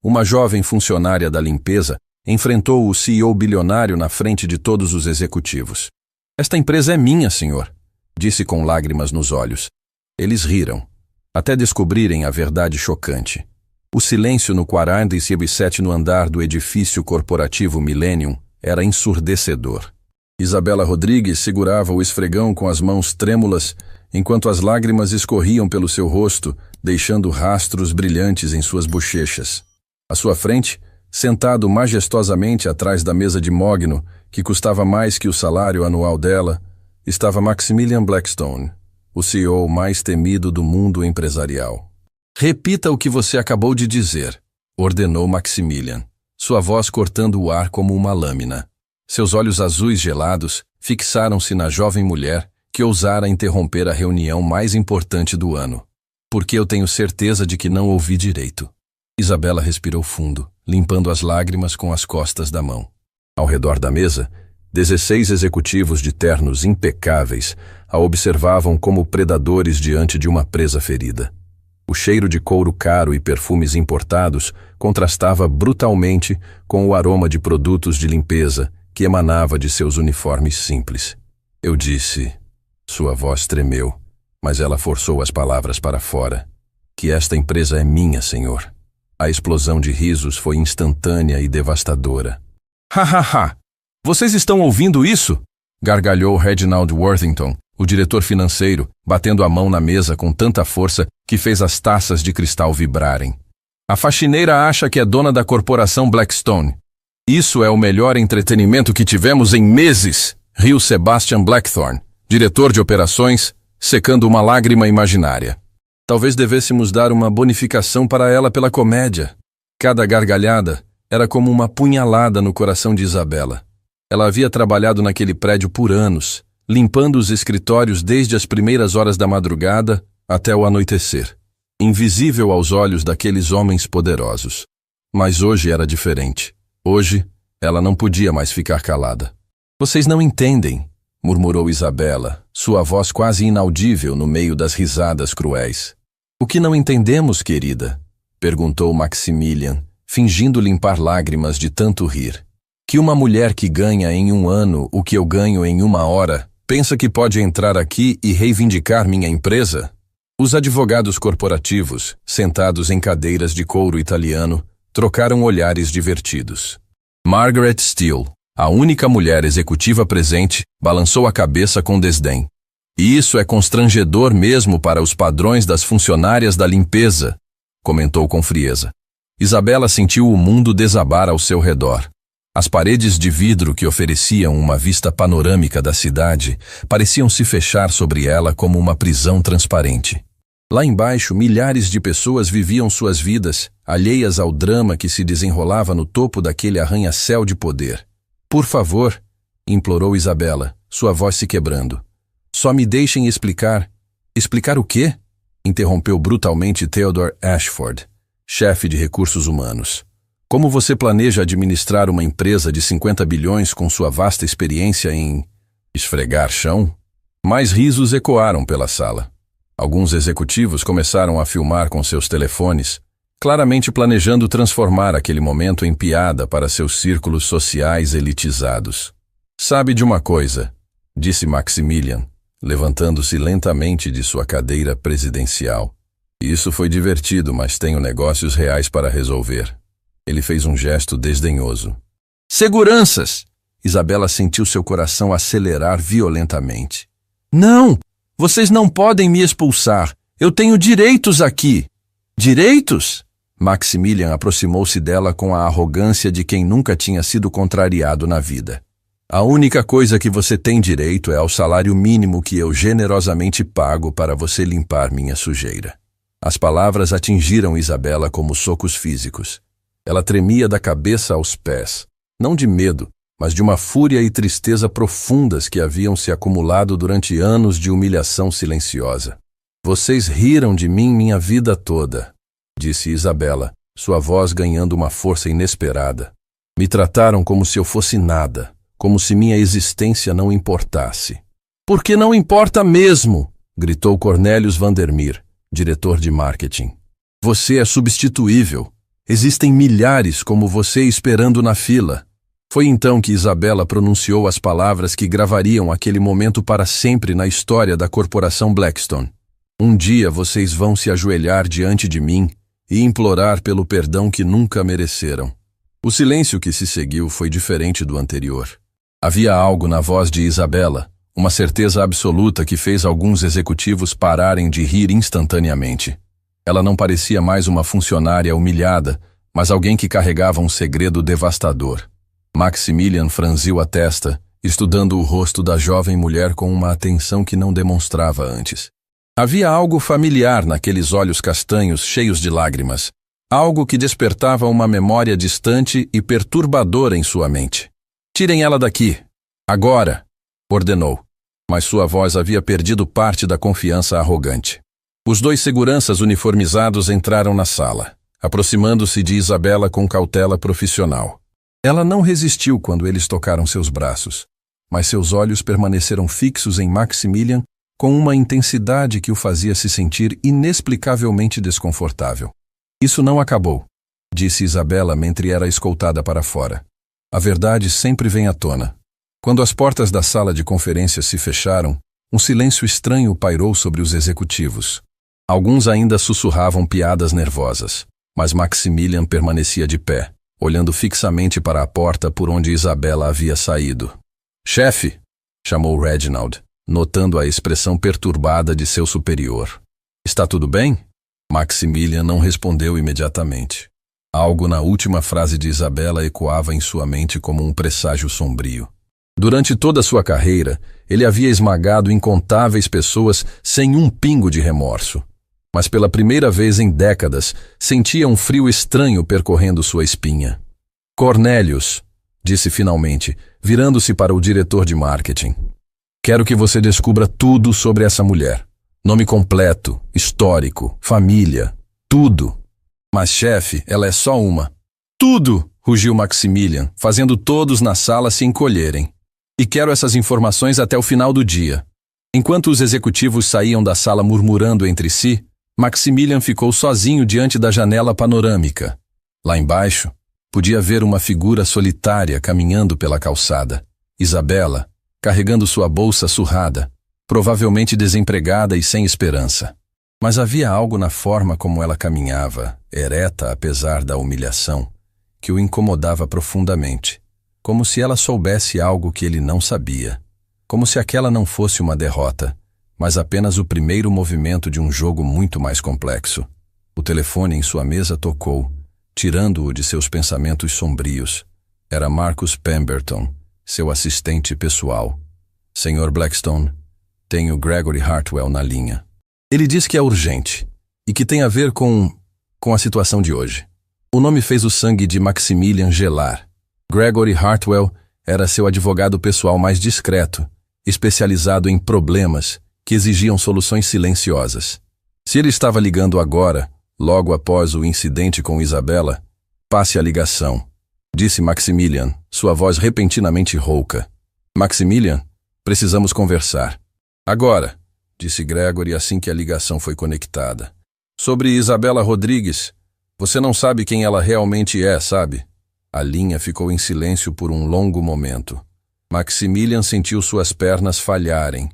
uma jovem funcionária da limpeza, enfrentou o CEO bilionário na frente de todos os executivos. "Esta empresa é minha, senhor", disse com lágrimas nos olhos. Eles riram, até descobrirem a verdade chocante. O silêncio no 47º andar do edifício corporativo Millennium era ensurdecedor. Isabela Rodrigues segurava o esfregão com as mãos trêmulas, enquanto as lágrimas escorriam pelo seu rosto, deixando rastros brilhantes em suas bochechas. À sua frente, sentado majestosamente atrás da mesa de mogno, que custava mais que o salário anual dela, estava Maximilian Blackstone, o CEO mais temido do mundo empresarial. "Repita o que você acabou de dizer", ordenou Maximilian, sua voz cortando o ar como uma lâmina. Seus olhos azuis gelados fixaram-se na jovem mulher que ousara interromper a reunião mais importante do ano. "Porque eu tenho certeza de que não ouvi direito." Isabela respirou fundo, limpando as lágrimas com as costas da mão. Ao redor da mesa, 16 executivos de ternos impecáveis a observavam como predadores diante de uma presa ferida. O cheiro de couro caro e perfumes importados contrastava brutalmente com o aroma de produtos de limpeza que emanava de seus uniformes simples. "Eu disse..." Sua voz tremeu, mas ela forçou as palavras para fora. "Que esta empresa é minha, senhor." A explosão de risos foi instantânea e devastadora. "Ha ha ha! Vocês estão ouvindo isso?" gargalhou Reginald Worthington, o diretor financeiro, batendo a mão na mesa com tanta força que fez as taças de cristal vibrarem. "A faxineira acha que é dona da corporação Blackstone. Isso é o melhor entretenimento que tivemos em meses", riu Sebastian Blackthorne, diretor de operações, secando uma lágrima imaginária. "Talvez devêssemos dar uma bonificação para ela pela comédia." Cada gargalhada era como uma punhalada no coração de Isabela. Ela havia trabalhado naquele prédio por anos, limpando os escritórios desde as primeiras horas da madrugada até o anoitecer, invisível aos olhos daqueles homens poderosos. Mas hoje era diferente. Hoje, ela não podia mais ficar calada. "Vocês não entendem", murmurou Isabela, sua voz quase inaudível no meio das risadas cruéis. "O que não entendemos, querida?", perguntou Maximilian, fingindo limpar lágrimas de tanto rir. "Que uma mulher que ganha em um ano o que eu ganho em uma hora pensa que pode entrar aqui e reivindicar minha empresa?" Os advogados corporativos, sentados em cadeiras de couro italiano, trocaram olhares divertidos. Margaret Steele, a única mulher executiva presente, balançou a cabeça com desdém. "E isso é constrangedor mesmo para os padrões das funcionárias da limpeza", comentou com frieza. Isabela sentiu o mundo desabar ao seu redor. As paredes de vidro que ofereciam uma vista panorâmica da cidade pareciam se fechar sobre ela como uma prisão transparente. Lá embaixo, milhares de pessoas viviam suas vidas, alheias ao drama que se desenrolava no topo daquele arranha-céu de poder. "Por favor", implorou Isabela, sua voz se quebrando. "Só me deixem explicar." "Explicar o quê?", interrompeu brutalmente Theodore Ashford, chefe de recursos humanos. "Como você planeja administrar uma empresa de 50 bilhões com sua vasta experiência em esfregar chão?" Mais risos ecoaram pela sala. Alguns executivos começaram a filmar com seus telefones, claramente planejando transformar aquele momento em piada para seus círculos sociais elitizados. "Sabe de uma coisa?", disse Maximilian, levantando-se lentamente de sua cadeira presidencial. "Isso foi divertido, mas tenho negócios reais para resolver." Ele fez um gesto desdenhoso. "Seguranças!" Isabela sentiu seu coração acelerar violentamente. "Não! Vocês não podem me expulsar. Eu tenho direitos aqui." "Direitos?" Maximilian aproximou-se dela com a arrogância de quem nunca tinha sido contrariado na vida. "A única coisa que você tem direito é ao salário mínimo que eu generosamente pago para você limpar minha sujeira." As palavras atingiram Isabela como socos físicos. Ela tremia da cabeça aos pés, não de medo, mas de uma fúria e tristeza profundas que haviam se acumulado durante anos de humilhação silenciosa. "Vocês riram de mim minha vida toda", disse Isabela, sua voz ganhando uma força inesperada. "Me trataram como se eu fosse nada, como se minha existência não importasse." "Porque não importa mesmo", gritou Cornelius Vandermeer, diretor de marketing. "Você é substituível." Existem milhares como você esperando na fila. Foi então que Isabela pronunciou as palavras que gravariam aquele momento para sempre na história da corporação Blackstone. Um dia vocês vão se ajoelhar diante de mim e implorar pelo perdão que nunca mereceram. O silêncio que se seguiu foi diferente do anterior. Havia algo na voz de Isabela, uma certeza absoluta que fez alguns executivos pararem de rir instantaneamente. Ela não parecia mais uma funcionária humilhada, mas alguém que carregava um segredo devastador. Maximilian franziu a testa, estudando o rosto da jovem mulher com uma atenção que não demonstrava antes. Havia algo familiar naqueles olhos castanhos cheios de lágrimas, algo que despertava uma memória distante e perturbadora em sua mente. "Tirem ela daqui, agora!" ordenou, mas sua voz havia perdido parte da confiança arrogante. Os dois seguranças uniformizados entraram na sala, aproximando-se de Isabela com cautela profissional. Ela não resistiu quando eles tocaram seus braços, mas seus olhos permaneceram fixos em Maximilian com uma intensidade que o fazia se sentir inexplicavelmente desconfortável. "Isso não acabou", disse Isabela mentre era escoltada para fora. "A verdade sempre vem à tona." Quando as portas da sala de conferências se fecharam, um silêncio estranho pairou sobre os executivos. Alguns ainda sussurravam piadas nervosas, mas Maximilian permanecia de pé, olhando fixamente para a porta por onde Isabela havia saído. "Chefe!" chamou Reginald, notando a expressão perturbada de seu superior. "Está tudo bem?" Maximilian não respondeu imediatamente. Algo na última frase de Isabela ecoava em sua mente como um presságio sombrio. Durante toda a sua carreira, ele havia esmagado incontáveis pessoas sem um pingo de remorso. Mas pela primeira vez em décadas, sentia um frio estranho percorrendo sua espinha. "Cornelius", disse finalmente, virando-se para o diretor de marketing. "Quero que você descubra tudo sobre essa mulher. Nome completo, histórico, família, tudo." "Mas, chefe, ela é só uma." "Tudo!" rugiu Maximilian, fazendo todos na sala se encolherem. "E quero essas informações até o final do dia." Enquanto os executivos saíam da sala murmurando entre si, Maximilian ficou sozinho diante da janela panorâmica. Lá embaixo, podia ver uma figura solitária caminhando pela calçada. Isabela, carregando sua bolsa surrada, provavelmente desempregada e sem esperança. Mas havia algo na forma como ela caminhava, ereta apesar da humilhação, que o incomodava profundamente, como se ela soubesse algo que ele não sabia, como se aquela não fosse uma derrota, mas apenas o primeiro movimento de um jogo muito mais complexo. O telefone em sua mesa tocou, tirando-o de seus pensamentos sombrios. Era Marcus Pemberton, seu assistente pessoal. "Sr. Blackstone, tenho Gregory Hartwell na linha. Ele diz que é urgente e que tem a ver com a situação de hoje." O nome fez o sangue de Maximilian gelar. Gregory Hartwell era seu advogado pessoal mais discreto, especializado em problemas que exigiam soluções silenciosas. Se ele estava ligando agora, logo após o incidente com Isabela, "passe a ligação", disse Maximilian, sua voz repentinamente rouca. "Maximilian, precisamos conversar." "Agora", disse Gregory assim que a ligação foi conectada. "Sobre Isabela Rodrigues, você não sabe quem ela realmente é, sabe?" A linha ficou em silêncio por um longo momento. Maximilian sentiu suas pernas falharem,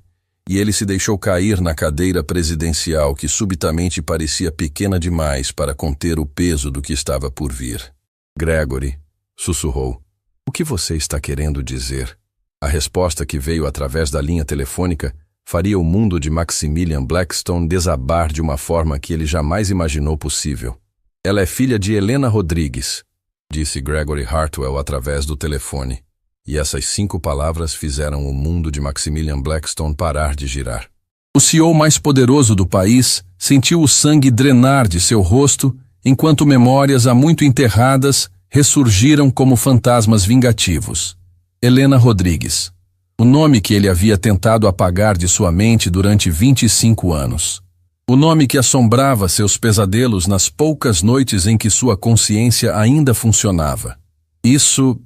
e ele se deixou cair na cadeira presidencial que subitamente parecia pequena demais para conter o peso do que estava por vir. "Gregory", sussurrou, "o que você está querendo dizer?" A resposta que veio através da linha telefônica faria o mundo de Maximilian Blackstone desabar de uma forma que ele jamais imaginou possível. "Ela é filha de Helena Rodrigues", disse Gregory Hartwell através do telefone. E essas 5 palavras fizeram o mundo de Maximilian Blackstone parar de girar. O CEO mais poderoso do país sentiu o sangue drenar de seu rosto enquanto memórias há muito enterradas ressurgiram como fantasmas vingativos. Helena Rodrigues. O nome que ele havia tentado apagar de sua mente durante 25 anos. O nome que assombrava seus pesadelos nas poucas noites em que sua consciência ainda funcionava. Isso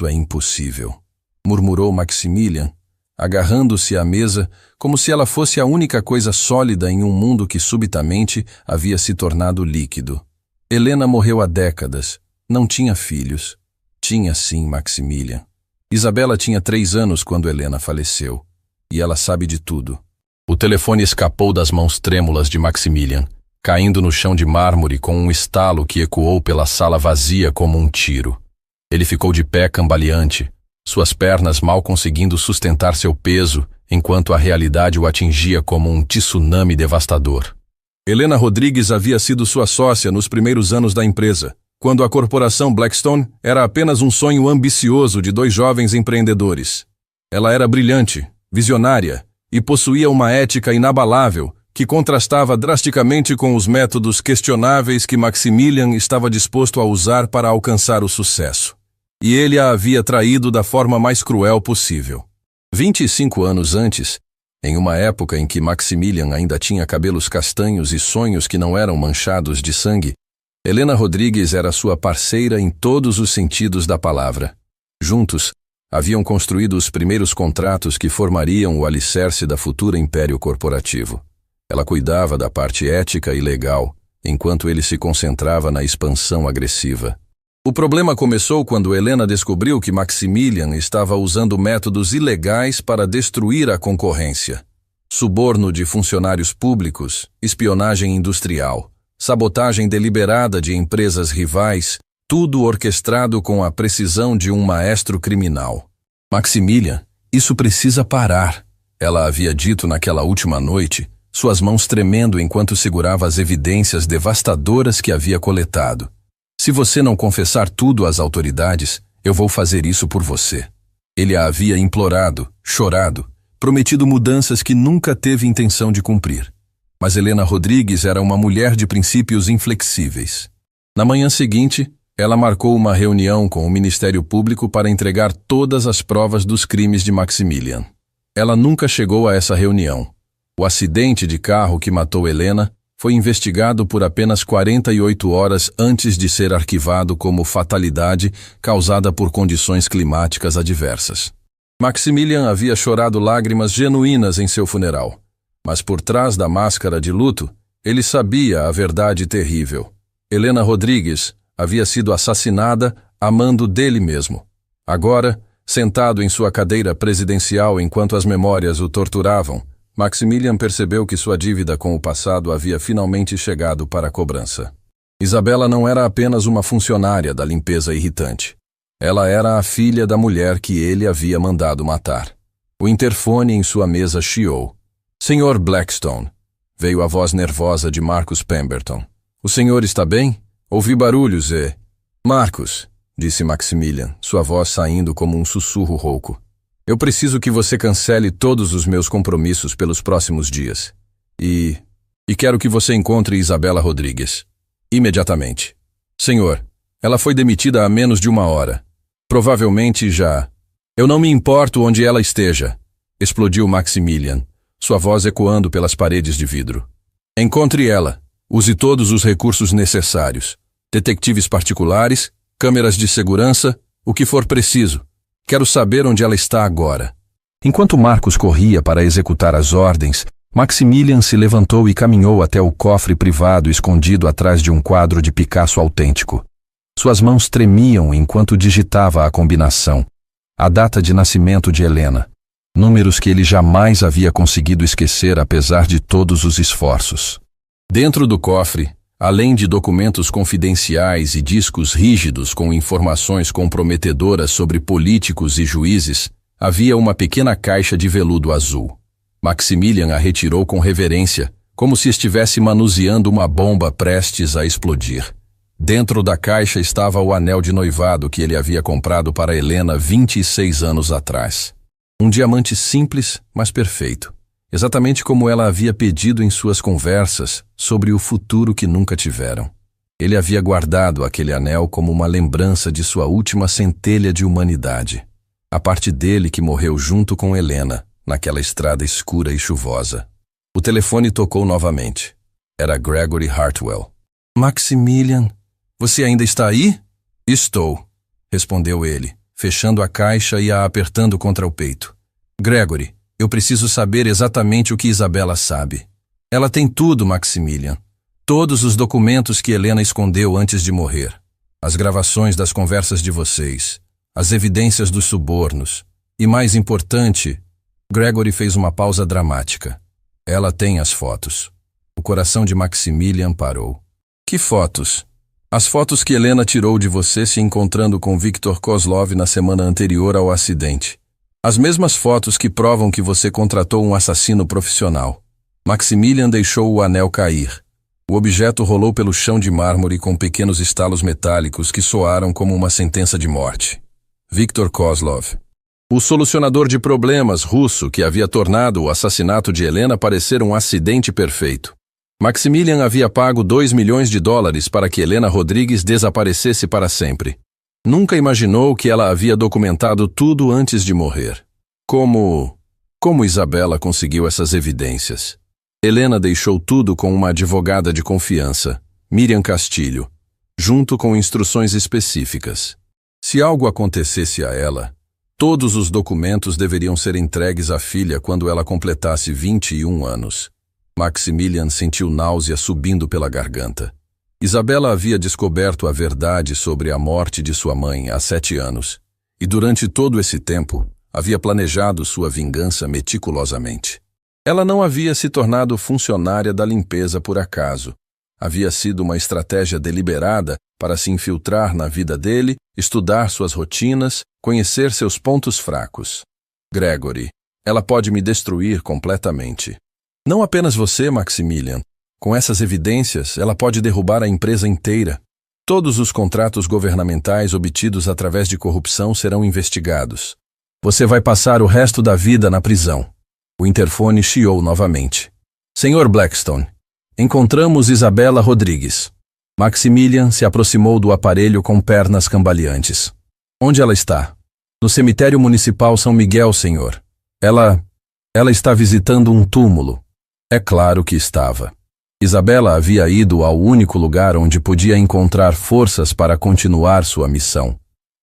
é impossível", murmurou Maximilian, agarrando-se à mesa como se ela fosse a única coisa sólida em um mundo que subitamente havia se tornado líquido. Helena morreu há décadas. Não tinha filhos. Tinha sim Maximilian. Isabela tinha 3 anos quando Helena faleceu. E ela sabe de tudo. O telefone escapou das mãos trêmulas de Maximilian, caindo no chão de mármore com um estalo que ecoou pela sala vazia como um tiro. Ele ficou de pé cambaleante, suas pernas mal conseguindo sustentar seu peso, enquanto a realidade o atingia como um tsunami devastador. Helena Rodrigues havia sido sua sócia nos primeiros anos da empresa, quando a corporação Blackstone era apenas um sonho ambicioso de 2 jovens empreendedores. Ela era brilhante, visionária e possuía uma ética inabalável que contrastava drasticamente com os métodos questionáveis que Maximilian estava disposto a usar para alcançar o sucesso. E ele a havia traído da forma mais cruel possível. 25 anos antes, em uma época em que Maximilian ainda tinha cabelos castanhos e sonhos que não eram manchados de sangue, Helena Rodrigues era sua parceira em todos os sentidos da palavra. Juntos, haviam construído os primeiros contratos que formariam o alicerce da futura império corporativo. Ela cuidava da parte ética e legal, enquanto ele se concentrava na expansão agressiva. O problema começou quando Helena descobriu que Maximilian estava usando métodos ilegais para destruir a concorrência. Suborno de funcionários públicos, espionagem industrial, sabotagem deliberada de empresas rivais, tudo orquestrado com a precisão de um maestro criminal. Maximilian, isso precisa parar, ela havia dito naquela última noite, suas mãos tremendo enquanto segurava as evidências devastadoras que havia coletado. Se você não confessar tudo às autoridades, eu vou fazer isso por você. Ele a havia implorado, chorado, prometido mudanças que nunca teve intenção de cumprir. Mas Helena Rodrigues era uma mulher de princípios inflexíveis. Na manhã seguinte, ela marcou uma reunião com o Ministério Público para entregar todas as provas dos crimes de Maximilian. Ela nunca chegou a essa reunião. O acidente de carro que matou Helena foi investigado por apenas 48 horas antes de ser arquivado como fatalidade causada por condições climáticas adversas. Maximilian havia chorado lágrimas genuínas em seu funeral, mas por trás da máscara de luto, ele sabia a verdade terrível. Helena Rodrigues havia sido assassinada a mando dele mesmo. Agora, sentado em sua cadeira presidencial enquanto as memórias o torturavam, Maximilian percebeu que sua dívida com o passado havia finalmente chegado para a cobrança. Isabela não era apenas uma funcionária da limpeza irritante. Ela era a filha da mulher que ele havia mandado matar. O interfone em sua mesa chiou. "Senhor Blackstone", veio a voz nervosa de Marcus Pemberton. "O senhor está bem? Ouvi barulhos e..." "Marcus", disse Maximilian, sua voz saindo como um sussurro rouco. "Eu preciso que você cancele todos os meus compromissos pelos próximos dias. E quero que você encontre Isabela Rodrigues. Imediatamente. Senhor, ela foi demitida há menos de 1 hora. Provavelmente já..." "Eu não me importo onde ela esteja", explodiu Maximilian, sua voz ecoando pelas paredes de vidro. "Encontre ela. Use todos os recursos necessários. Detetives particulares, câmeras de segurança, o que for preciso. Quero saber onde ela está agora." Enquanto Marcus corria para executar as ordens, Maximilian se levantou e caminhou até o cofre privado escondido atrás de um quadro de Picasso autêntico. Suas mãos tremiam enquanto digitava a combinação, a data de nascimento de Helena, números que ele jamais havia conseguido esquecer apesar de todos os esforços. Dentro do cofre, além de documentos confidenciais e discos rígidos com informações comprometedoras sobre políticos e juízes, havia uma pequena caixa de veludo azul. Maximilian a retirou com reverência, como se estivesse manuseando uma bomba prestes a explodir. Dentro da caixa estava o anel de noivado que ele havia comprado para Helena 26 anos atrás. Um diamante simples, mas perfeito. Exatamente como ela havia pedido em suas conversas sobre o futuro que nunca tiveram. Ele havia guardado aquele anel como uma lembrança de sua última centelha de humanidade. A parte dele que morreu junto com Helena, naquela estrada escura e chuvosa. O telefone tocou novamente. Era Gregory Hartwell. "Maximilian, você ainda está aí?" "Estou", respondeu ele, fechando a caixa e a apertando contra o peito. "Gregory, eu preciso saber exatamente o que Isabela sabe." "Ela tem tudo, Maximilian. Todos os documentos que Helena escondeu antes de morrer. As gravações das conversas de vocês. As evidências dos subornos. E mais importante, Gregory fez uma pausa dramática. Ela tem as fotos. O coração de Maximilian parou. Que fotos? As fotos que Helena tirou de você se encontrando com Viktor Kozlov na semana anterior ao acidente. As mesmas fotos que provam que você contratou um assassino profissional. Maximilian deixou o anel cair. O objeto rolou pelo chão de mármore com pequenos estalos metálicos que soaram como uma sentença de morte. Viktor Kozlov. O solucionador de problemas russo que havia tornado o assassinato de Helena parecer um acidente perfeito. Maximilian havia pago $2 milhões para que Helena Rodrigues desaparecesse para sempre. Nunca imaginou que ela havia documentado tudo antes de morrer. Como Isabela conseguiu essas evidências? Helena deixou tudo com uma advogada de confiança, Miriam Castilho, junto com instruções específicas. Se algo acontecesse a ela, todos os documentos deveriam ser entregues à filha quando ela completasse 21 anos. Maximilian sentiu náusea subindo pela garganta. Isabela havia descoberto a verdade sobre a morte de sua mãe há 7 anos, e durante todo esse tempo havia planejado sua vingança meticulosamente. Ela não havia se tornado funcionária da limpeza por acaso. Havia sido uma estratégia deliberada para se infiltrar na vida dele, estudar suas rotinas, conhecer seus pontos fracos. Gregory, ela pode me destruir completamente. Não apenas você, Maximilian. Com essas evidências, ela pode derrubar a empresa inteira. Todos os contratos governamentais obtidos através de corrupção serão investigados. Você vai passar o resto da vida na prisão. O interfone chiou novamente. Senhor Blackstone, encontramos Isabela Rodrigues. Maximilian se aproximou do aparelho com pernas cambaleantes. Onde ela está? No cemitério municipal São Miguel, senhor. Ela está visitando um túmulo. É claro que estava. Isabela havia ido ao único lugar onde podia encontrar forças para continuar sua missão,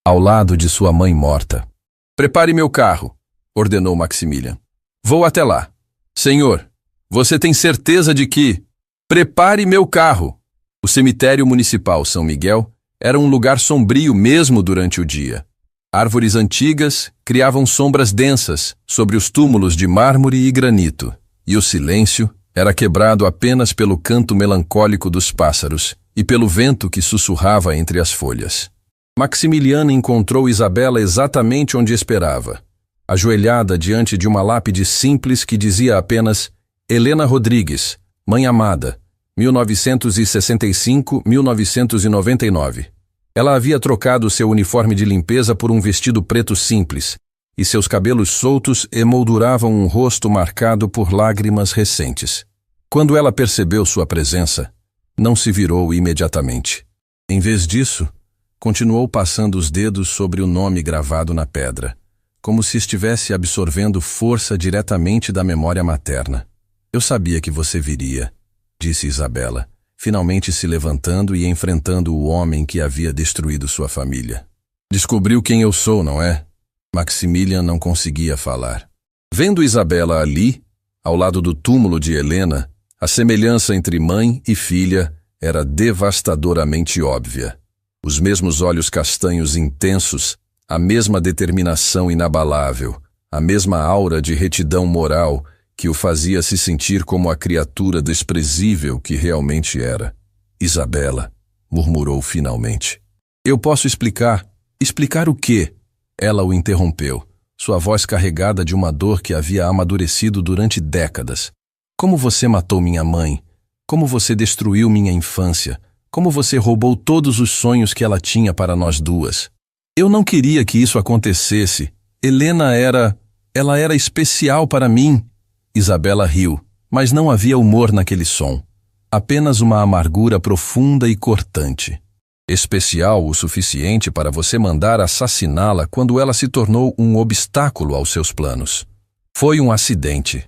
ao lado de sua mãe morta. Prepare meu carro, ordenou Maximilian. Vou até lá. Senhor, você tem certeza de que... Prepare meu carro. O cemitério municipal São Miguel era um lugar sombrio mesmo durante o dia. Árvores antigas criavam sombras densas sobre os túmulos de mármore e granito, e o silêncio era quebrado apenas pelo canto melancólico dos pássaros e pelo vento que sussurrava entre as folhas. Maximiliano encontrou Isabela exatamente onde esperava, ajoelhada diante de uma lápide simples que dizia apenas Helena Rodrigues, mãe amada, 1965-1999. Ela havia trocado seu uniforme de limpeza por um vestido preto simples, e seus cabelos soltos emolduravam um rosto marcado por lágrimas recentes. Quando ela percebeu sua presença, não se virou imediatamente. Em vez disso, continuou passando os dedos sobre o nome gravado na pedra, como se estivesse absorvendo força diretamente da memória materna. Eu sabia que você viria, disse Isabela, finalmente se levantando e enfrentando o homem que havia destruído sua família. Descobriu quem eu sou, não é? Maximilian não conseguia falar. Vendo Isabela ali, ao lado do túmulo de Helena, a semelhança entre mãe e filha era devastadoramente óbvia. Os mesmos olhos castanhos intensos, a mesma determinação inabalável, a mesma aura de retidão moral que o fazia se sentir como a criatura desprezível que realmente era. Isabela, murmurou finalmente. Eu posso explicar. Explicar o quê? Ela o interrompeu, sua voz carregada de uma dor que havia amadurecido durante décadas. Como você matou minha mãe? Como você destruiu minha infância? Como você roubou todos os sonhos que ela tinha para nós duas? Eu não queria que isso acontecesse. Helena era especial para mim. Isabela riu, mas não havia humor naquele som. Apenas uma amargura profunda e cortante. Especial o suficiente para você mandar assassiná-la quando ela se tornou um obstáculo aos seus planos. Foi um acidente.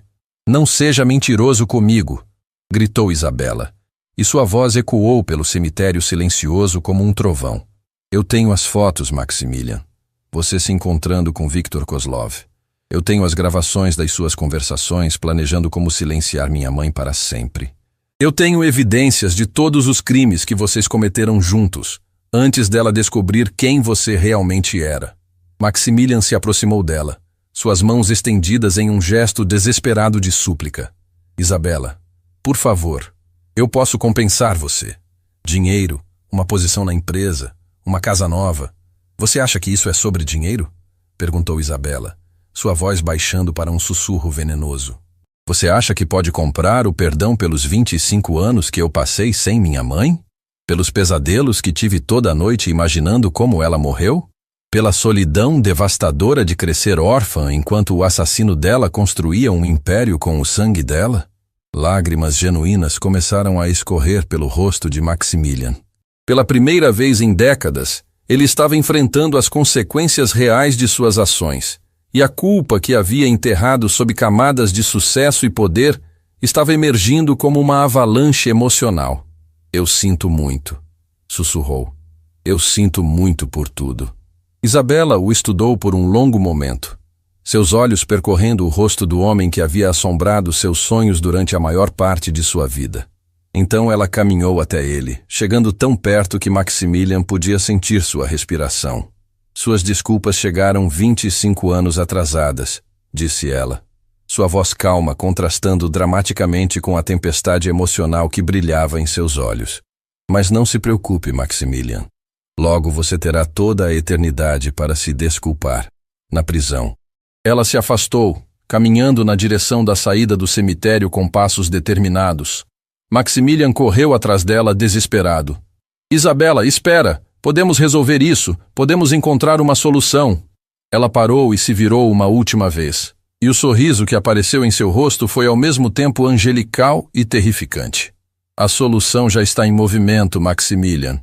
Não seja mentiroso comigo, gritou Isabela, e sua voz ecoou pelo cemitério silencioso como um trovão. Eu tenho as fotos, Maximilian. Você se encontrando com Viktor Kozlov. Eu tenho as gravações das suas conversações planejando como silenciar minha mãe para sempre. Eu tenho evidências de todos os crimes que vocês cometeram juntos, antes dela descobrir quem você realmente era. Maximilian se aproximou dela, suas mãos estendidas em um gesto desesperado de súplica. Isabela, por favor, eu posso compensar você. Dinheiro, uma posição na empresa, uma casa nova. Você acha que isso é sobre dinheiro? Perguntou Isabela, sua voz baixando para um sussurro venenoso. Você acha que pode comprar o perdão pelos 25 anos que eu passei sem minha mãe? Pelos pesadelos que tive toda a noite imaginando como ela morreu? Pela solidão devastadora de crescer órfã enquanto o assassino dela construía um império com o sangue dela? Lágrimas genuínas começaram a escorrer pelo rosto de Maximilian. Pela primeira vez em décadas, ele estava enfrentando as consequências reais de suas ações. E a culpa que havia enterrado sob camadas de sucesso e poder estava emergindo como uma avalanche emocional. Eu sinto muito, sussurrou. Eu sinto muito por tudo. Isabela o estudou por um longo momento, seus olhos percorrendo o rosto do homem que havia assombrado seus sonhos durante a maior parte de sua vida. Então ela caminhou até ele, chegando tão perto que Maximilian podia sentir sua respiração. Suas desculpas chegaram 25 anos atrasadas, disse ela, sua voz calma contrastando dramaticamente com a tempestade emocional que brilhava em seus olhos. Mas não se preocupe, Maximilian. Logo você terá toda a eternidade para se desculpar, na prisão. Ela se afastou, caminhando na direção da saída do cemitério com passos determinados. Maximilian correu atrás dela desesperado. Isabela, espera! Podemos resolver isso, podemos encontrar uma solução. Ela parou e se virou uma última vez, e o sorriso que apareceu em seu rosto foi ao mesmo tempo angelical e terrificante. A solução já está em movimento, Maximilian.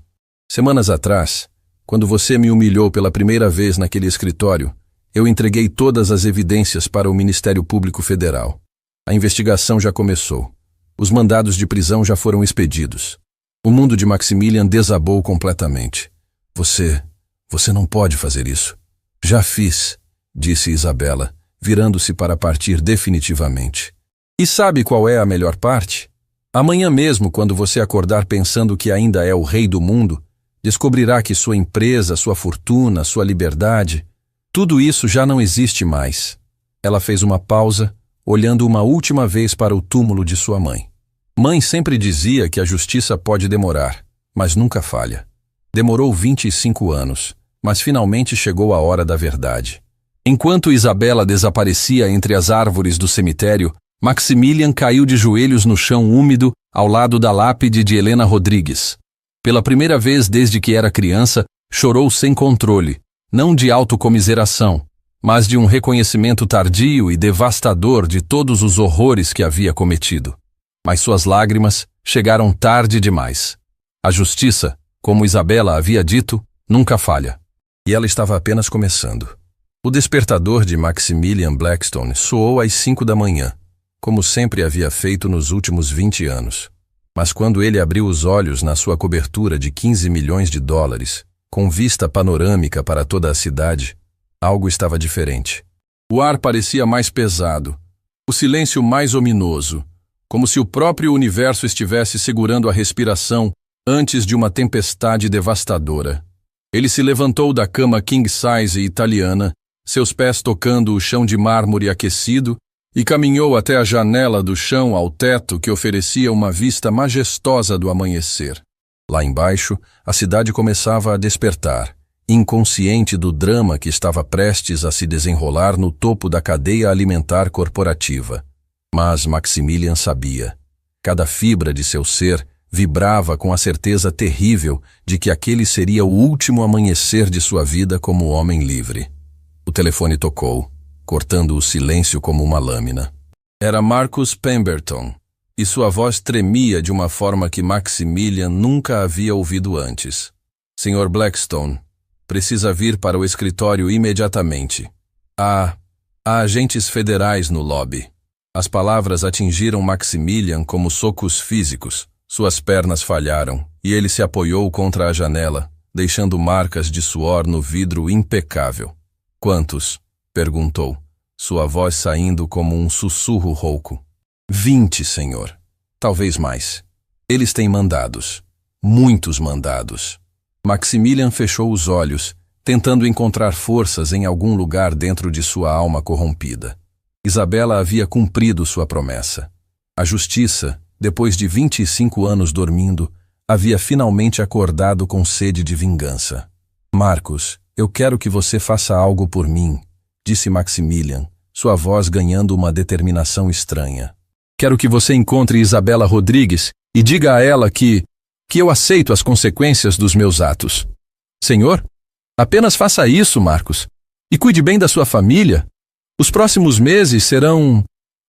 Semanas atrás, quando você me humilhou pela primeira vez naquele escritório, eu entreguei todas as evidências para o Ministério Público Federal. A investigação já começou. Os mandados de prisão já foram expedidos. O mundo de Maximilian desabou completamente. Você não pode fazer isso. Já fiz, disse Isabela, virando-se para partir definitivamente. E sabe qual é a melhor parte? Amanhã mesmo, quando você acordar pensando que ainda é o rei do mundo, descobrirá que sua empresa, sua fortuna, sua liberdade, tudo isso já não existe mais. Ela fez uma pausa, olhando uma última vez para o túmulo de sua mãe. Mãe sempre dizia que a justiça pode demorar, mas nunca falha. Demorou 25 anos, mas finalmente chegou a hora da verdade. Enquanto Isabela desaparecia entre as árvores do cemitério, Maximilian caiu de joelhos no chão úmido ao lado da lápide de Helena Rodrigues. Pela primeira vez desde que era criança, chorou sem controle, não de autocomiseração, mas de um reconhecimento tardio e devastador de todos os horrores que havia cometido. Mas suas lágrimas chegaram tarde demais. A justiça, como Isabela havia dito, nunca falha. E ela estava apenas começando. O despertador de Maximilian Blackstone soou às 5 da manhã, como sempre havia feito nos últimos 20 anos. Mas quando ele abriu os olhos na sua cobertura de 15 milhões de dólares, com vista panorâmica para toda a cidade, algo estava diferente. O ar parecia mais pesado, o silêncio mais ominoso, como se o próprio universo estivesse segurando a respiração antes de uma tempestade devastadora. Ele se levantou da cama king-size italiana, seus pés tocando o chão de mármore aquecido, e caminhou até a janela do chão ao teto que oferecia uma vista majestosa do amanhecer. Lá embaixo, a cidade começava a despertar, inconsciente do drama que estava prestes a se desenrolar no topo da cadeia alimentar corporativa. Mas Maximilian sabia. Cada fibra de seu ser vibrava com a certeza terrível de que aquele seria o último amanhecer de sua vida como homem livre. O telefone tocou, cortando o silêncio como uma lâmina. Era Marcus Pemberton, e sua voz tremia de uma forma que Maximilian nunca havia ouvido antes. Sr. Blackstone, precisa vir para o escritório imediatamente. Há agentes federais no lobby. As palavras atingiram Maximilian como socos físicos. Suas pernas falharam, e ele se apoiou contra a janela, deixando marcas de suor no vidro impecável. Quantos? Perguntou, sua voz saindo como um sussurro rouco. 20, senhor. talvez mais. Eles têm mandados. Muitos mandados. Maximilian fechou os olhos, tentando encontrar forças em algum lugar dentro de sua alma corrompida. Isabela havia cumprido sua promessa. A justiça, depois de 25 anos dormindo, havia finalmente acordado com sede de vingança. Marcos, eu quero que você faça algo por mim, disse Maximilian, sua voz ganhando uma determinação estranha. Quero que você encontre Isabela Rodrigues e diga a ela que eu aceito as consequências dos meus atos. Senhor, apenas faça isso, Marcos, e cuide bem da sua família. Os próximos meses serão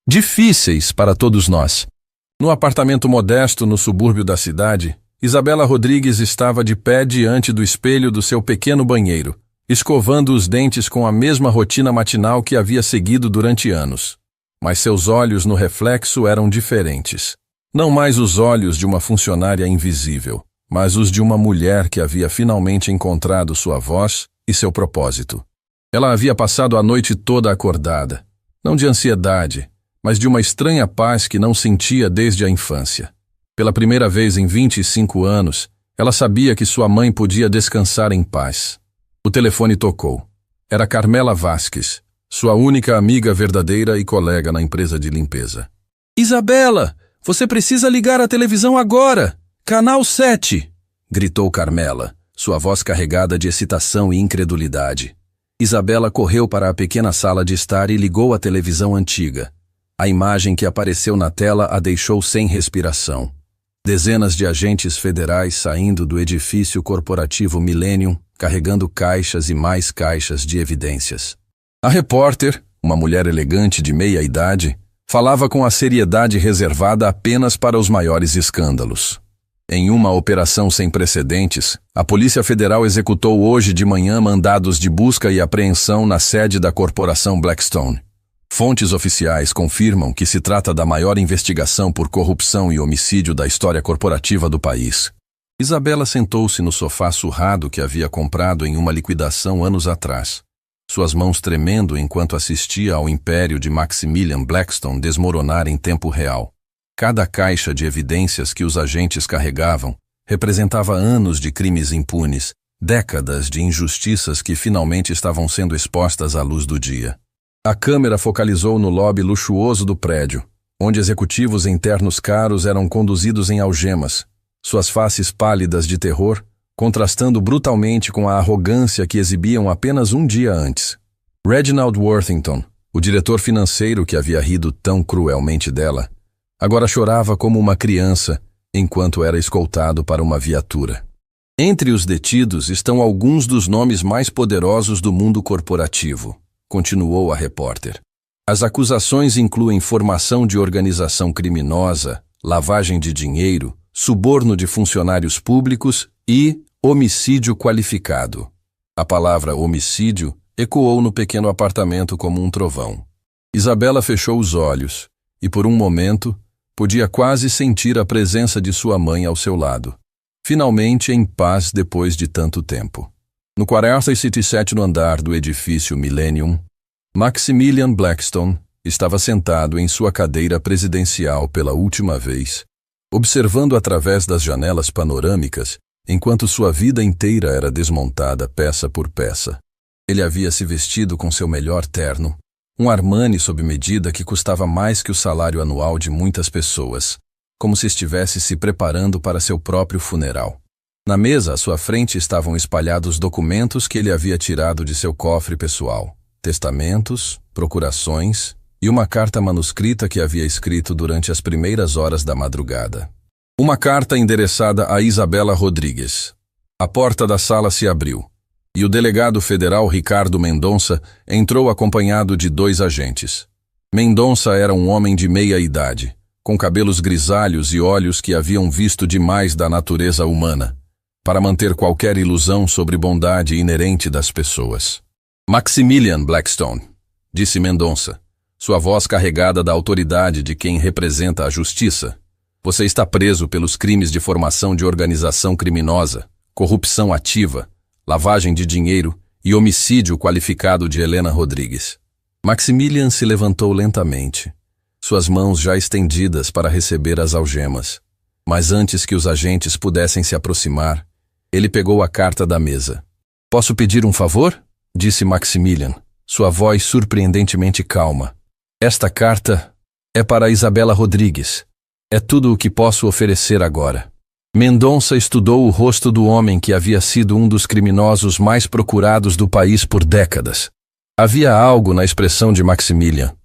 difíceis para todos nós. No apartamento modesto no subúrbio da cidade, Isabela Rodrigues estava de pé diante do espelho do seu pequeno banheiro, escovando os dentes com a mesma rotina matinal que havia seguido durante anos. Mas seus olhos no reflexo eram diferentes. Não mais os olhos de uma funcionária invisível, mas os de uma mulher que havia finalmente encontrado sua voz e seu propósito. Ela havia passado a noite toda acordada, não de ansiedade, mas de uma estranha paz que não sentia desde a infância. Pela primeira vez em 25 anos, ela sabia que sua mãe podia descansar em paz. O telefone tocou. Era Carmela Vasques, sua única amiga verdadeira e colega na empresa de limpeza. Isabela, você precisa ligar a televisão agora! Canal 7! Gritou Carmela, sua voz carregada de excitação e incredulidade. Isabela correu para a pequena sala de estar e ligou a televisão antiga. A imagem que apareceu na tela a deixou sem respiração. Dezenas de agentes federais saindo do edifício corporativo Millennium, carregando caixas e mais caixas de evidências. A repórter, uma mulher elegante de meia-idade, falava com a seriedade reservada apenas para os maiores escândalos. Em uma operação sem precedentes, a Polícia Federal executou hoje de manhã mandados de busca e apreensão na sede da corporação Blackstone. Fontes oficiais confirmam que se trata da maior investigação por corrupção e homicídio da história corporativa do país. Isabela sentou-se no sofá surrado que havia comprado em uma liquidação anos atrás, suas mãos tremendo enquanto assistia ao império de Maximilian Blackstone desmoronar em tempo real. Cada caixa de evidências que os agentes carregavam representava anos de crimes impunes, décadas de injustiças que finalmente estavam sendo expostas à luz do dia. A câmera focalizou no lobby luxuoso do prédio, onde executivos internos caros eram conduzidos em algemas, suas faces pálidas de terror, contrastando brutalmente com a arrogância que exibiam apenas um dia antes. Reginald Worthington, o diretor financeiro que havia rido tão cruelmente dela, agora chorava como uma criança enquanto era escoltado para uma viatura. Entre os detidos estão alguns dos nomes mais poderosos do mundo corporativo, continuou a repórter. As acusações incluem formação de organização criminosa, lavagem de dinheiro, suborno de funcionários públicos e homicídio qualificado. A palavra homicídio ecoou no pequeno apartamento como um trovão. Isabela fechou os olhos e, por um momento, podia quase sentir a presença de sua mãe ao seu lado. Finalmente em paz depois de tanto tempo. No 47º andar do edifício Millennium, Maximilian Blackstone estava sentado em sua cadeira presidencial pela última vez, observando através das janelas panorâmicas, enquanto sua vida inteira era desmontada peça por peça. Ele havia se vestido com seu melhor terno, um Armani sob medida que custava mais que o salário anual de muitas pessoas, como se estivesse se preparando para seu próprio funeral. Na mesa à sua frente estavam espalhados documentos que ele havia tirado de seu cofre pessoal, testamentos, procurações e uma carta manuscrita que havia escrito durante as primeiras horas da madrugada. Uma carta endereçada a Isabela Rodrigues. A porta da sala se abriu, e o delegado federal Ricardo Mendonça entrou acompanhado de 2 agentes. Mendonça era um homem de meia idade, com cabelos grisalhos e olhos que haviam visto demais da natureza humana, para manter qualquer ilusão sobre bondade inerente das pessoas. Maximilian Blackstone, disse Mendonça, sua voz carregada da autoridade de quem representa a justiça. Você está preso pelos crimes de formação de organização criminosa, corrupção ativa, lavagem de dinheiro e homicídio qualificado de Helena Rodrigues. Maximilian se levantou lentamente. suas mãos já estendidas para receber as algemas. Mas antes que os agentes pudessem se aproximar, ele pegou a carta da mesa. "Posso pedir um favor?" disse Maximilian, sua voz surpreendentemente calma. "Esta carta é para Isabela Rodrigues. É tudo o que posso oferecer agora." Mendonça estudou o rosto do homem que havia sido um dos criminosos mais procurados do país por décadas. Havia algo na expressão de Maximilian,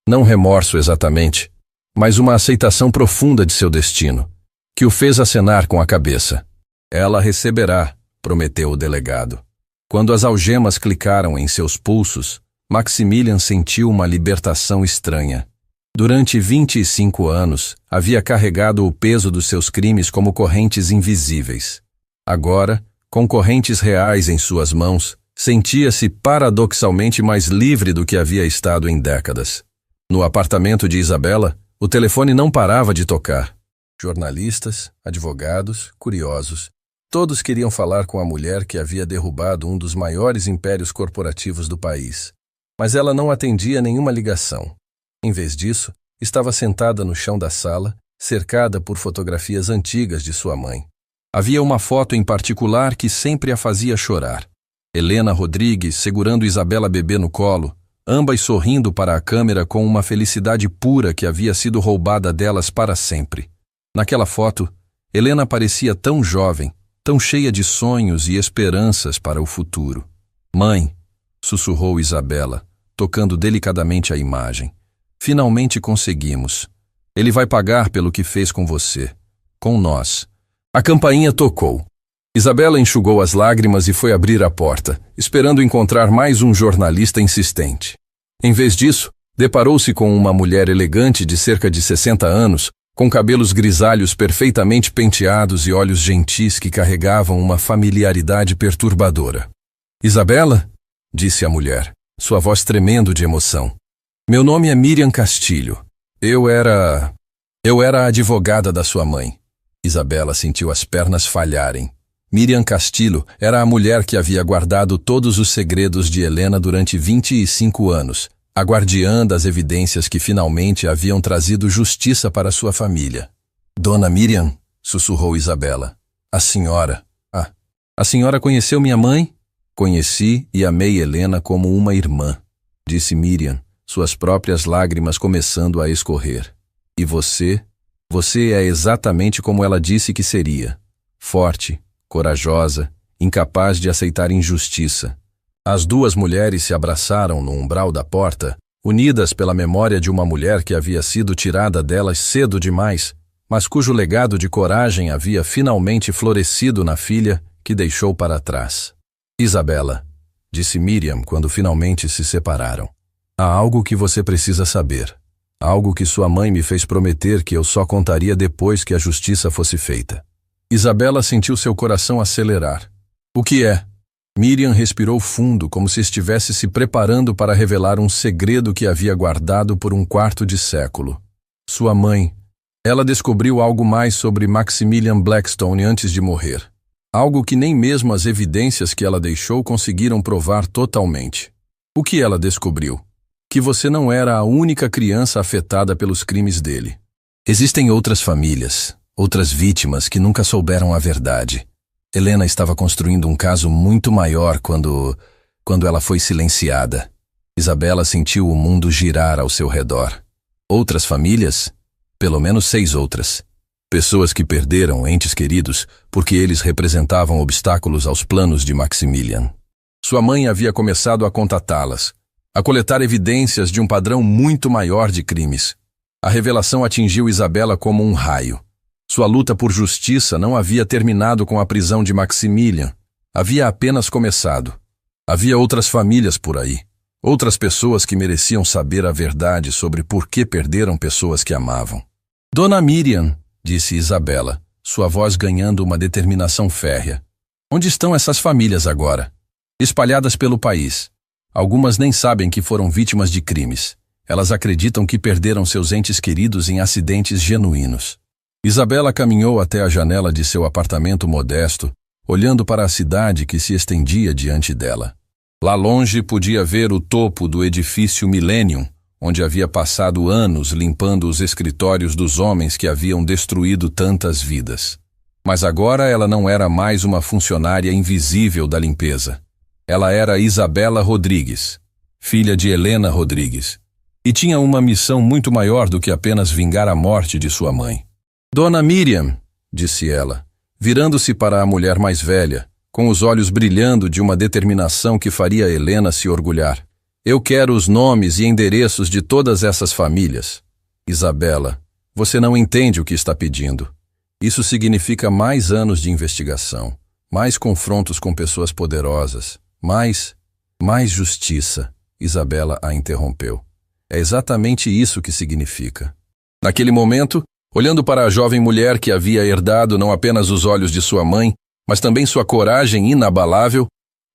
não remorso exatamente, mas uma aceitação profunda de seu destino, que o fez acenar com a cabeça. "Ela receberá", prometeu o delegado. Quando as algemas clicaram em seus pulsos, Maximilian sentiu uma libertação estranha. Durante 25 anos, havia carregado o peso dos seus crimes como correntes invisíveis. Agora, com correntes reais em suas mãos, sentia-se paradoxalmente mais livre do que havia estado em décadas. No apartamento de Isabela, o telefone não parava de tocar. Jornalistas, advogados, curiosos, todos queriam falar com a mulher que havia derrubado um dos maiores impérios corporativos do país. Mas ela não atendia nenhuma ligação. Em vez disso, estava sentada no chão da sala, cercada por fotografias antigas de sua mãe. Havia uma foto em particular que sempre a fazia chorar. Helena Rodrigues segurando Isabela bebê no colo, ambas sorrindo para a câmera com uma felicidade pura que havia sido roubada delas para sempre. Naquela foto, Helena parecia tão jovem, tão cheia de sonhos e esperanças para o futuro. "Mãe", sussurrou Isabela, tocando delicadamente a imagem. "Finalmente conseguimos. Ele vai pagar pelo que fez com você. Com nós." A campainha tocou. Isabela enxugou as lágrimas e foi abrir a porta, esperando encontrar mais um jornalista insistente. Em vez disso, deparou-se com uma mulher elegante de cerca de 60 anos, com cabelos grisalhos perfeitamente penteados e olhos gentis que carregavam uma familiaridade perturbadora. "Isabela?" disse a mulher, sua voz tremendo de emoção. "Meu nome é Miriam Castilho. Eu era a advogada da sua mãe." Isabela sentiu as pernas falharem. Miriam Castilho era a mulher que havia guardado todos os segredos de Helena durante 25 anos, a guardiã das evidências que finalmente haviam trazido justiça para sua família. "Dona Miriam", sussurrou Isabela. "A senhora... A senhora conheceu minha mãe?" "Conheci e amei Helena como uma irmã", disse Miriam, suas próprias lágrimas começando a escorrer. "E você? Você é exatamente como ela disse que seria. Forte, corajosa, incapaz de aceitar injustiça." As duas mulheres se abraçaram no umbral da porta, unidas pela memória de uma mulher que havia sido tirada delas cedo demais, mas cujo legado de coragem havia finalmente florescido na filha que deixou para trás. "Isabela", disse Miriam quando finalmente se separaram, "há algo que você precisa saber. Algo que sua mãe me fez prometer que eu só contaria depois que a justiça fosse feita." Isabela sentiu seu coração acelerar. "O que é?" Miriam respirou fundo, como se estivesse se preparando para revelar um segredo que havia guardado por um quarto de século. Sua mãe. Ela descobriu algo mais sobre Maximilian Blackstone antes de morrer. Algo que nem mesmo as evidências que ela deixou conseguiram provar totalmente. O que ela descobriu? Que você não era a única criança afetada pelos crimes dele. Existem outras famílias, outras vítimas que nunca souberam a verdade. Helena estava construindo um caso muito maior quando ela foi silenciada. Isabela sentiu o mundo girar ao seu redor. Outras famílias? Pelo menos 6 outras. Pessoas que perderam entes queridos porque eles representavam obstáculos aos planos de Maximilian. Sua mãe havia começado a contatá-las, a coletar evidências de um padrão muito maior de crimes. A revelação atingiu Isabela como um raio. Sua luta por justiça não havia terminado com a prisão de Maximilian. Havia apenas começado. Havia outras famílias por aí. Outras pessoas que mereciam saber a verdade sobre por que perderam pessoas que amavam. "Dona Miriam", disse Isabela, sua voz ganhando uma determinação férrea. "Onde estão essas famílias agora? Espalhadas pelo país. Algumas nem sabem que foram vítimas de crimes. Elas acreditam que perderam seus entes queridos em acidentes genuínos." Isabela caminhou até a janela de seu apartamento modesto, olhando para a cidade que se estendia diante dela. Lá longe podia ver o topo do edifício Millennium, onde havia passado anos limpando os escritórios dos homens que haviam destruído tantas vidas. Mas agora ela não era mais uma funcionária invisível da limpeza. Ela era Isabela Rodrigues, filha de Helena Rodrigues, e tinha uma missão muito maior do que apenas vingar a morte de sua mãe. Dona Miriam, disse ela, virando-se para a mulher mais velha, com os olhos brilhando de uma determinação que faria Helena se orgulhar. Eu quero os nomes e endereços de todas essas famílias. Isabela, você não entende o que está pedindo. Isso significa mais anos de investigação, mais confrontos com pessoas poderosas, mais justiça. Isabela a interrompeu. É exatamente isso que significa. Naquele momento, olhando para a jovem mulher que havia herdado não apenas os olhos de sua mãe, mas também sua coragem inabalável,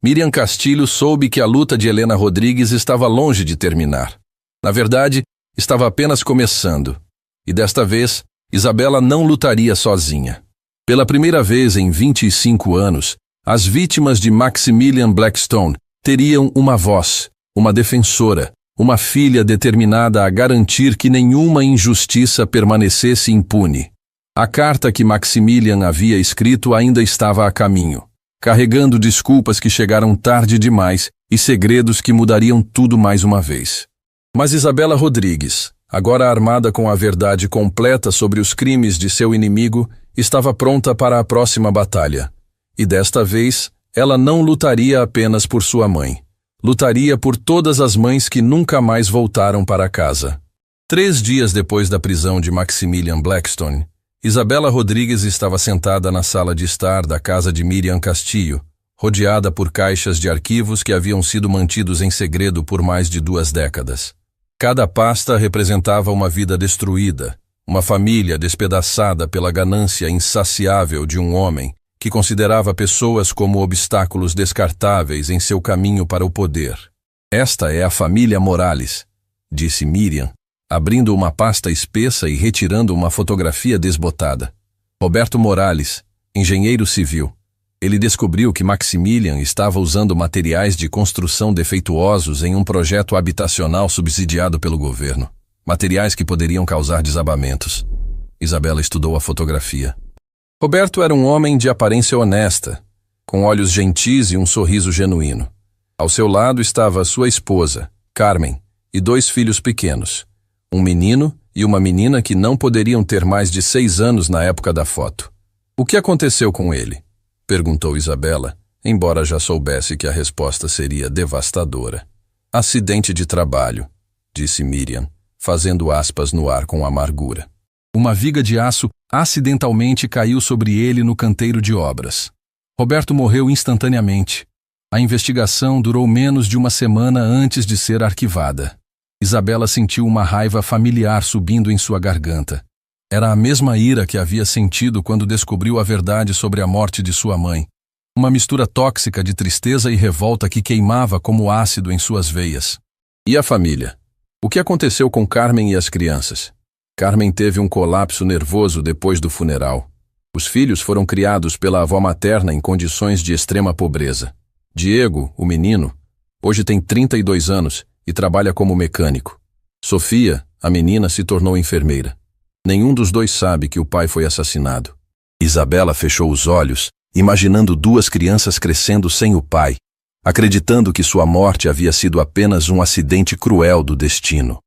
Miriam Castilho soube que a luta de Helena Rodrigues estava longe de terminar. Na verdade, estava apenas começando. E desta vez, Isabela não lutaria sozinha. Pela primeira vez em 25 anos, as vítimas de Maximilian Blackstone teriam uma voz, uma defensora, uma filha determinada a garantir que nenhuma injustiça permanecesse impune. A carta que Maximilian havia escrito ainda estava a caminho, carregando desculpas que chegaram tarde demais e segredos que mudariam tudo mais uma vez. Mas Isabela Rodrigues, agora armada com a verdade completa sobre os crimes de seu inimigo, estava pronta para a próxima batalha. E desta vez, ela não lutaria apenas por sua mãe. Lutaria por todas as mães que nunca mais voltaram para casa. 3 dias depois da prisão de Maximilian Blackstone, Isabela Rodrigues estava sentada na sala de estar da casa de Miriam Castillo, rodeada por caixas de arquivos que haviam sido mantidos em segredo por mais de 2 décadas. Cada pasta representava uma vida destruída, uma família despedaçada pela ganância insaciável de um homem que considerava pessoas como obstáculos descartáveis em seu caminho para o poder. Esta é a família Morales, disse Miriam, abrindo uma pasta espessa e retirando uma fotografia desbotada. Roberto Morales, engenheiro civil. Ele descobriu que Maximilian estava usando materiais de construção defeituosos em um projeto habitacional subsidiado pelo governo. Materiais que poderiam causar desabamentos. Isabela estudou a fotografia. Roberto era um homem de aparência honesta, com olhos gentis e um sorriso genuíno. Ao seu lado estava sua esposa, Carmen, e 2 filhos pequenos, um menino e uma menina que não poderiam ter mais de 6 anos na época da foto. O que aconteceu com ele? Perguntou Isabela, embora já soubesse que a resposta seria devastadora. Acidente de trabalho, disse Miriam, fazendo aspas no ar com amargura. Uma viga de aço acidentalmente caiu sobre ele no canteiro de obras. Roberto morreu instantaneamente. A investigação durou menos de uma semana antes de ser arquivada. Isabela sentiu uma raiva familiar subindo em sua garganta. Era a mesma ira que havia sentido quando descobriu a verdade sobre a morte de sua mãe. Uma mistura tóxica de tristeza e revolta que queimava como ácido em suas veias. E a família? O que aconteceu com Carmen e as crianças? Carmen teve um colapso nervoso depois do funeral. Os filhos foram criados pela avó materna em condições de extrema pobreza. Diego, o menino, hoje tem 32 anos e trabalha como mecânico. Sofia, a menina, se tornou enfermeira. Nenhum dos 2 sabe que o pai foi assassinado. Isabela fechou os olhos, imaginando 2 crianças crescendo sem o pai, acreditando que sua morte havia sido apenas um acidente cruel do destino.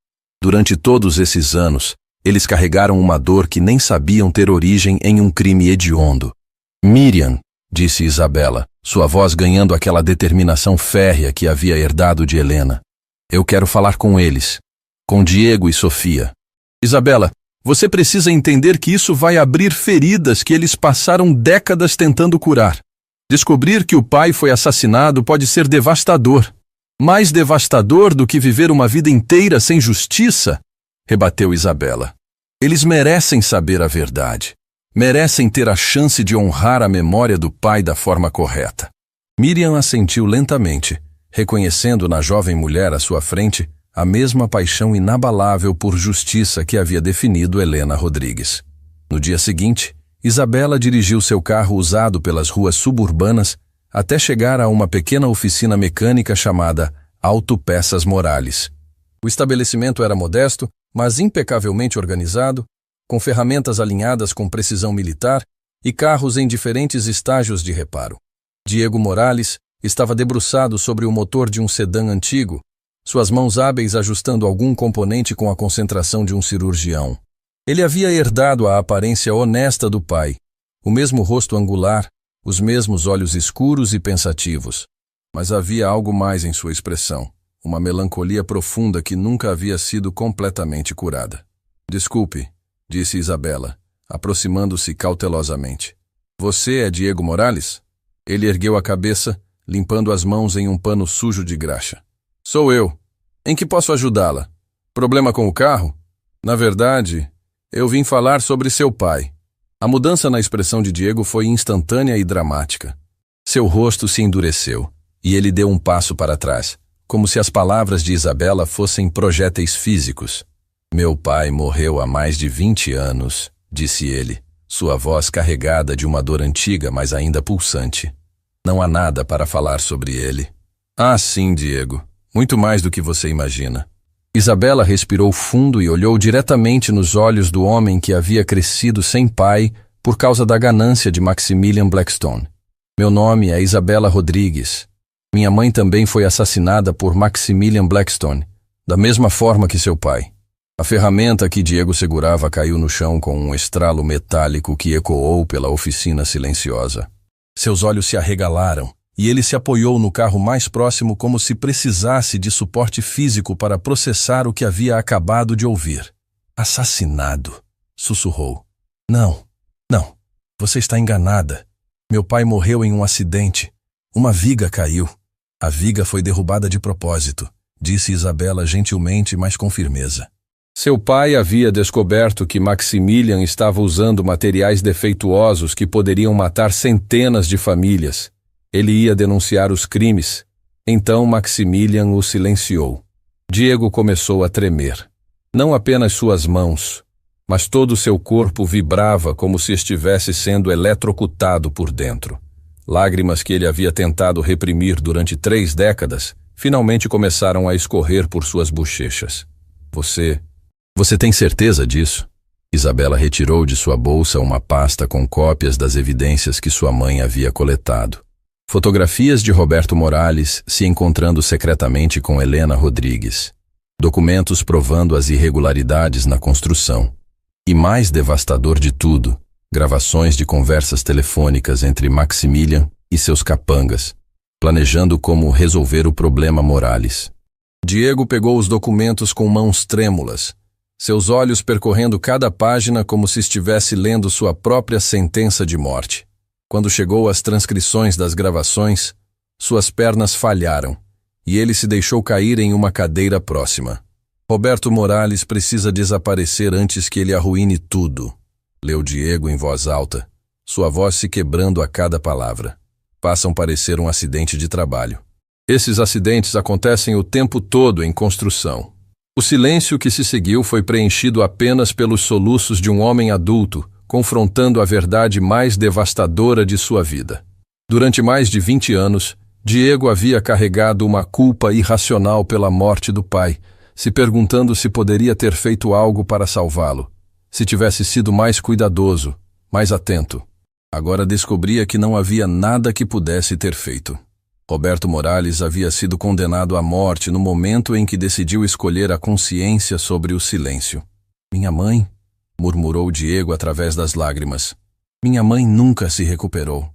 Durante todos esses anos, eles carregaram uma dor que nem sabiam ter origem em um crime hediondo. Miriam, disse Isabela, sua voz ganhando aquela determinação férrea que havia herdado de Helena. Eu quero falar com eles, com Diego e Sofia. Isabela, você precisa entender que isso vai abrir feridas que eles passaram décadas tentando curar. Descobrir que o pai foi assassinado pode ser devastador. Mais devastador do que viver uma vida inteira sem justiça, rebateu Isabela. Eles merecem saber a verdade. Merecem ter a chance de honrar a memória do pai da forma correta. Miriam assentiu lentamente, reconhecendo na jovem mulher à sua frente a mesma paixão inabalável por justiça que havia definido Helena Rodrigues. No dia seguinte, Isabela dirigiu seu carro usado pelas ruas suburbanas até chegar a uma pequena oficina mecânica chamada Autopeças Morales. O estabelecimento era modesto, mas impecavelmente organizado, com ferramentas alinhadas com precisão militar e carros em diferentes estágios de reparo. Diego Morales estava debruçado sobre o motor de um sedã antigo, suas mãos hábeis ajustando algum componente com a concentração de um cirurgião. Ele havia herdado a aparência honesta do pai, o mesmo rosto angular, os mesmos olhos escuros e pensativos. Mas havia algo mais em sua expressão, uma melancolia profunda que nunca havia sido completamente curada. Desculpe, disse Isabela, aproximando-se cautelosamente. Você é Diego Morales? Ele ergueu a cabeça, limpando as mãos em um pano sujo de graxa. Sou eu. Em que posso ajudá-la? Problema com o carro? Na verdade, eu vim falar sobre seu pai. A mudança na expressão de Diego foi instantânea e dramática. Seu rosto se endureceu, e ele deu um passo para trás, como se as palavras de Isabela fossem projéteis físicos. Meu pai morreu há mais de 20 anos, disse ele, sua voz carregada de uma dor antiga, mas ainda pulsante. Não há nada para falar sobre ele. Ah, sim, Diego. Muito mais do que você imagina. Isabela respirou fundo e olhou diretamente nos olhos do homem que havia crescido sem pai por causa da ganância de Maximilian Blackstone. Meu nome é Isabela Rodrigues. Minha mãe também foi assassinada por Maximilian Blackstone, da mesma forma que seu pai. A ferramenta que Diego segurava caiu no chão com um estralo metálico que ecoou pela oficina silenciosa. Seus olhos se arregalaram e ele se apoiou no carro mais próximo como se precisasse de suporte físico para processar o que havia acabado de ouvir. Assassinado, sussurrou. Não, você está enganada. Meu pai morreu em um acidente. Uma viga caiu. A viga foi derrubada de propósito, disse Isabela gentilmente, mas com firmeza. Seu pai havia descoberto que Maximilian estava usando materiais defeituosos que poderiam matar centenas de famílias. Ele ia denunciar os crimes. Então Maximilian o silenciou. Diego começou a tremer. Não apenas suas mãos, mas todo seu corpo vibrava como se estivesse sendo eletrocutado por dentro. Lágrimas que ele havia tentado reprimir durante 3 décadas finalmente começaram a escorrer por suas bochechas. Você tem certeza disso? Isabela retirou de sua bolsa uma pasta com cópias das evidências que sua mãe havia coletado. Fotografias de Roberto Morales se encontrando secretamente com Helena Rodrigues. Documentos provando as irregularidades na construção. E mais devastador de tudo, gravações de conversas telefônicas entre Maximilian e seus capangas, planejando como resolver o problema Morales. Diego pegou os documentos com mãos trêmulas, seus olhos percorrendo cada página como se estivesse lendo sua própria sentença de morte. Quando chegou às transcrições das gravações, suas pernas falharam e ele se deixou cair em uma cadeira próxima. Roberto Morales precisa desaparecer antes que ele arruine tudo, leu Diego em voz alta, sua voz se quebrando a cada palavra. Façam parecer um acidente de trabalho. Esses acidentes acontecem o tempo todo em construção. O silêncio que se seguiu foi preenchido apenas pelos soluços de um homem adulto, confrontando a verdade mais devastadora de sua vida. Durante mais de 20 anos, Diego havia carregado uma culpa irracional pela morte do pai, se perguntando se poderia ter feito algo para salvá-lo, se tivesse sido mais cuidadoso, mais atento. Agora descobria que não havia nada que pudesse ter feito. Roberto Morales havia sido condenado à morte no momento em que decidiu escolher a consciência sobre o silêncio. Minha mãe, murmurou Diego através das lágrimas. Minha mãe nunca se recuperou.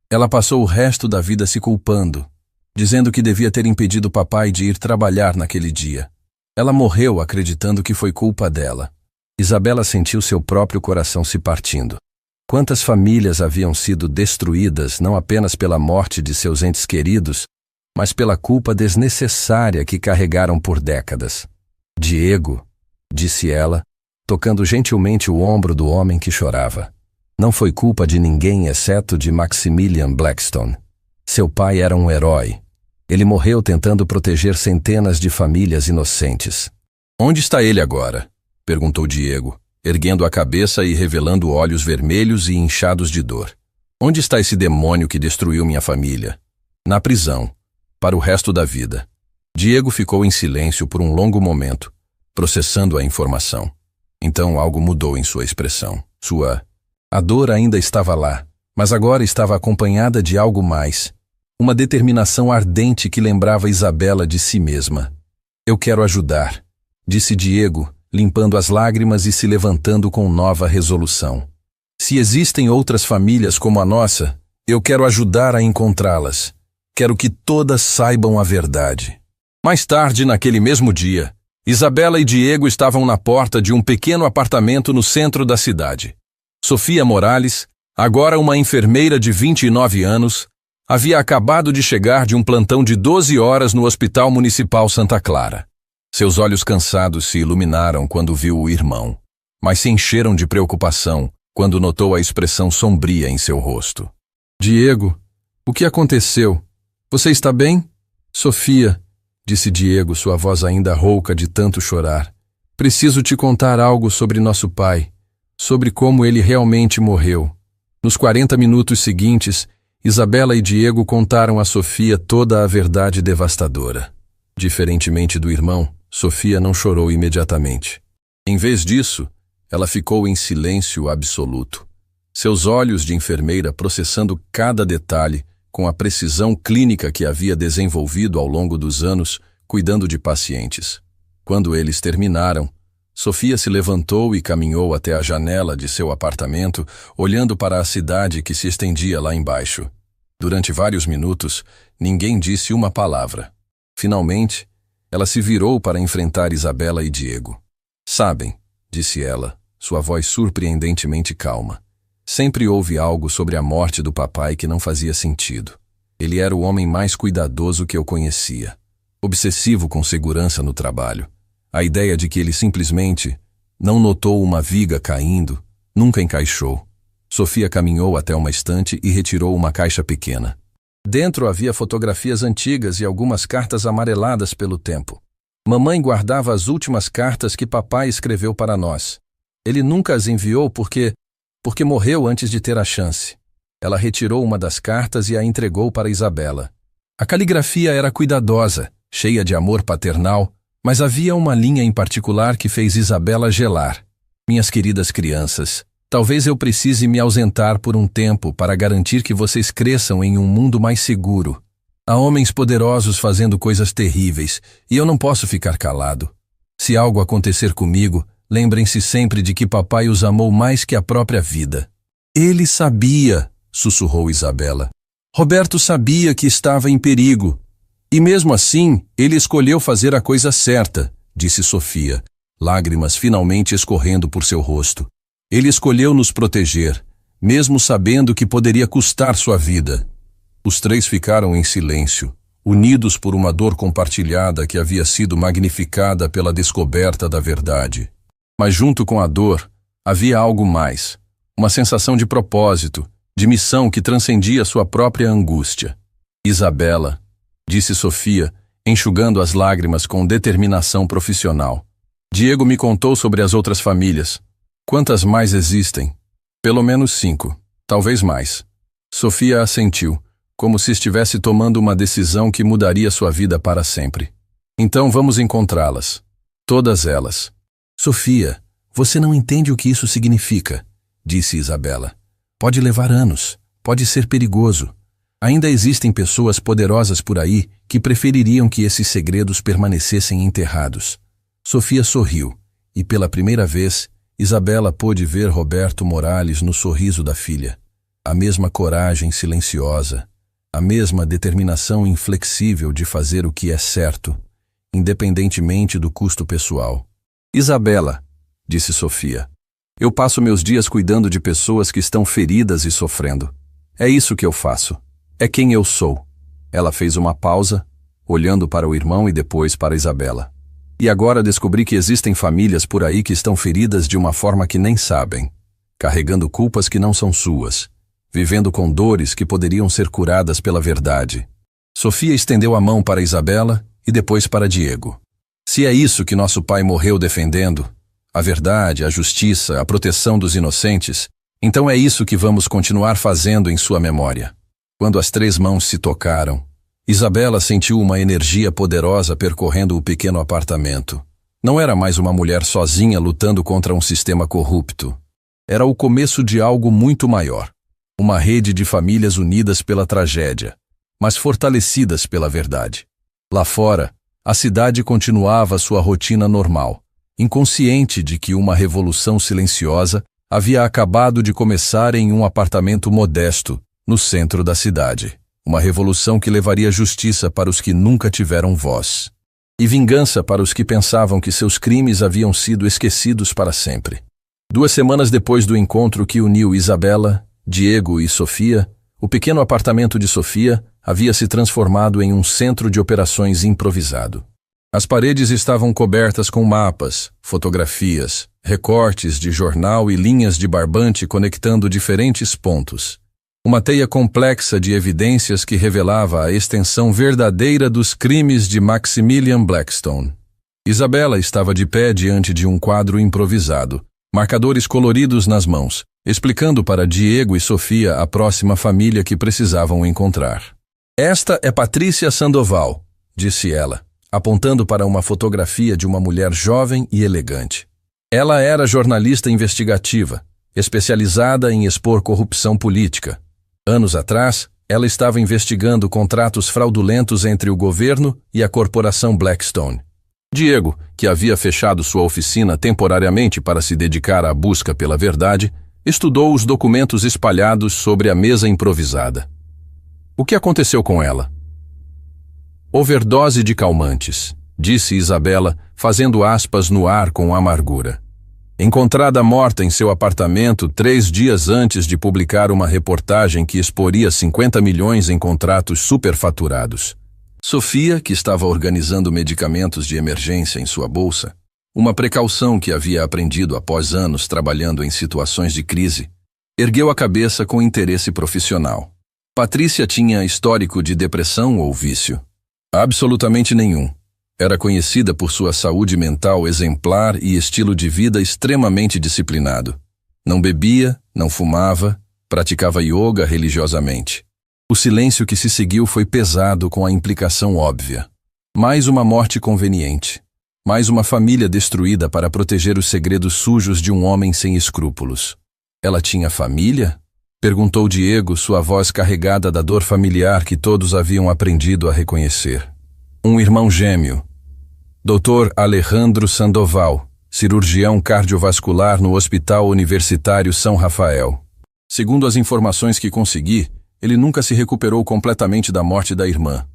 Ela passou o resto da vida se culpando, dizendo que devia ter impedido papai de ir trabalhar naquele dia. Ela morreu acreditando que foi culpa dela. Isabela sentiu seu próprio coração se partindo. Quantas famílias haviam sido destruídas não apenas pela morte de seus entes queridos, mas pela culpa desnecessária que carregaram por décadas. Diego, disse ela, tocando gentilmente o ombro do homem que chorava. Não foi culpa de ninguém exceto de Maximilian Blackstone. Seu pai era um herói. Ele morreu tentando proteger centenas de famílias inocentes. Onde está ele agora? Perguntou Diego, erguendo a cabeça e revelando olhos vermelhos e inchados de dor. Onde está esse demônio que destruiu minha família? Na prisão, para o resto da vida. Diego ficou em silêncio por um longo momento, processando a informação. Então algo mudou em sua expressão. A dor ainda estava lá, mas agora estava acompanhada de algo mais. Uma determinação ardente que lembrava Isabela de si mesma. Eu quero ajudar, disse Diego, limpando as lágrimas e se levantando com nova resolução. Se existem outras famílias como a nossa, eu quero ajudar a encontrá-las. Quero que todas saibam a verdade. Mais tarde, naquele mesmo dia, Isabela e Diego estavam na porta de um pequeno apartamento no centro da cidade. Sofia Morales, agora uma enfermeira de 29 anos, havia acabado de chegar de um plantão de 12 horas no Hospital Municipal Santa Clara. Seus olhos cansados se iluminaram quando viu o irmão, mas se encheram de preocupação quando notou a expressão sombria em seu rosto. Diego, o que aconteceu? Você está bem? Sofia, disse Diego, sua voz ainda rouca de tanto chorar. Preciso te contar algo sobre nosso pai, sobre como ele realmente morreu. Nos 40 minutos seguintes, Isabela e Diego contaram a Sofia toda a verdade devastadora. Diferentemente do irmão, Sofia não chorou imediatamente. Em vez disso, ela ficou em silêncio absoluto, seus olhos de enfermeira processando cada detalhe com a precisão clínica que havia desenvolvido ao longo dos anos, cuidando de pacientes. Quando eles terminaram, Sofia se levantou e caminhou até a janela de seu apartamento, olhando para a cidade que se estendia lá embaixo. Durante vários minutos, ninguém disse uma palavra. Finalmente, ela se virou para enfrentar Isabela e Diego. Sabem, disse ela, sua voz surpreendentemente calma. Sempre houve algo sobre a morte do papai que não fazia sentido. Ele era o homem mais cuidadoso que eu conhecia. Obsessivo com segurança no trabalho. A ideia de que ele simplesmente não notou uma viga caindo nunca encaixou. Sofia caminhou até uma estante e retirou uma caixa pequena. Dentro havia fotografias antigas e algumas cartas amareladas pelo tempo. Mamãe guardava as últimas cartas que papai escreveu para nós. Ele nunca as enviou porque morreu antes de ter a chance. Ela retirou uma das cartas e a entregou para Isabela. A caligrafia era cuidadosa, cheia de amor paternal, mas havia uma linha em particular que fez Isabela gelar. Minhas queridas crianças, talvez eu precise me ausentar por um tempo para garantir que vocês cresçam em um mundo mais seguro. Há homens poderosos fazendo coisas terríveis, e eu não posso ficar calado. Se algo acontecer comigo, lembrem-se sempre de que papai os amou mais que a própria vida. Ele sabia, sussurrou Isabela. Roberto sabia que estava em perigo. E mesmo assim, ele escolheu fazer a coisa certa, disse Sofia, lágrimas finalmente escorrendo por seu rosto. Ele escolheu nos proteger, mesmo sabendo que poderia custar sua vida. Os três ficaram em silêncio, unidos por uma dor compartilhada que havia sido magnificada pela descoberta da verdade. Mas junto com a dor, havia algo mais, uma sensação de propósito, de missão que transcendia sua própria angústia. Isabela, disse Sofia, enxugando as lágrimas com determinação profissional. Diego me contou sobre as outras famílias. Quantas mais existem? Pelo menos 5, talvez mais. Sofia assentiu, como se estivesse tomando uma decisão que mudaria sua vida para sempre. Então vamos encontrá-las. Todas elas. Sofia, você não entende o que isso significa, disse Isabela. Pode levar anos, pode ser perigoso. Ainda existem pessoas poderosas por aí que prefeririam que esses segredos permanecessem enterrados. Sofia sorriu, e pela primeira vez, Isabela pôde ver Roberto Morales no sorriso da filha. A mesma coragem silenciosa, a mesma determinação inflexível de fazer o que é certo, independentemente do custo pessoal. Isabela, disse Sofia, eu passo meus dias cuidando de pessoas que estão feridas e sofrendo. É isso que eu faço. É quem eu sou. Ela fez uma pausa, olhando para o irmão e depois para Isabela. E agora descobri que existem famílias por aí que estão feridas de uma forma que nem sabem, carregando culpas que não são suas, vivendo com dores que poderiam ser curadas pela verdade. Sofia estendeu a mão para Isabela e depois para Diego. Se é isso que nosso pai morreu defendendo, a verdade, a justiça, a proteção dos inocentes, então é isso que vamos continuar fazendo em sua memória. Quando as 3 mãos se tocaram, Isabela sentiu uma energia poderosa percorrendo o pequeno apartamento. Não era mais uma mulher sozinha lutando contra um sistema corrupto. Era o começo de algo muito maior. Uma rede de famílias unidas pela tragédia, mas fortalecidas pela verdade. Lá fora, a cidade continuava sua rotina normal, inconsciente de que uma revolução silenciosa havia acabado de começar em um apartamento modesto, no centro da cidade. Uma revolução que levaria justiça para os que nunca tiveram voz. E vingança para os que pensavam que seus crimes haviam sido esquecidos para sempre. 2 semanas depois do encontro que uniu Isabela, Diego e Sofia, o pequeno apartamento de Sofia havia se transformado em um centro de operações improvisado. As paredes estavam cobertas com mapas, fotografias, recortes de jornal e linhas de barbante conectando diferentes pontos. Uma teia complexa de evidências que revelava a extensão verdadeira dos crimes de Maximilian Blackstone. Isabela estava de pé diante de um quadro improvisado, marcadores coloridos nas mãos, explicando para Diego e Sofia a próxima família que precisavam encontrar. Esta é Patrícia Sandoval, disse ela, apontando para uma fotografia de uma mulher jovem e elegante. Ela era jornalista investigativa, especializada em expor corrupção política. Anos atrás, ela estava investigando contratos fraudulentos entre o governo e a corporação Blackstone. Diego, que havia fechado sua oficina temporariamente para se dedicar à busca pela verdade, estudou os documentos espalhados sobre a mesa improvisada. O que aconteceu com ela? Overdose de calmantes, disse Isabela, fazendo aspas no ar com amargura. Encontrada morta em seu apartamento 3 dias antes de publicar uma reportagem que exporia 50 milhões em contratos superfaturados. Sofia, que estava organizando medicamentos de emergência em sua bolsa, uma precaução que havia aprendido após anos trabalhando em situações de crise, ergueu a cabeça com interesse profissional. Patrícia tinha histórico de depressão ou vício? Absolutamente nenhum. Era conhecida por sua saúde mental exemplar e estilo de vida extremamente disciplinado. Não bebia, não fumava, praticava yoga religiosamente. O silêncio que se seguiu foi pesado com a implicação óbvia. Mais uma morte conveniente. Mais uma família destruída para proteger os segredos sujos de um homem sem escrúpulos. Ela tinha família? Perguntou Diego, sua voz carregada da dor familiar que todos haviam aprendido a reconhecer. Um irmão gêmeo. Dr. Alejandro Sandoval, cirurgião cardiovascular no Hospital Universitário São Rafael. Segundo as informações que consegui, ele nunca se recuperou completamente da morte da irmã.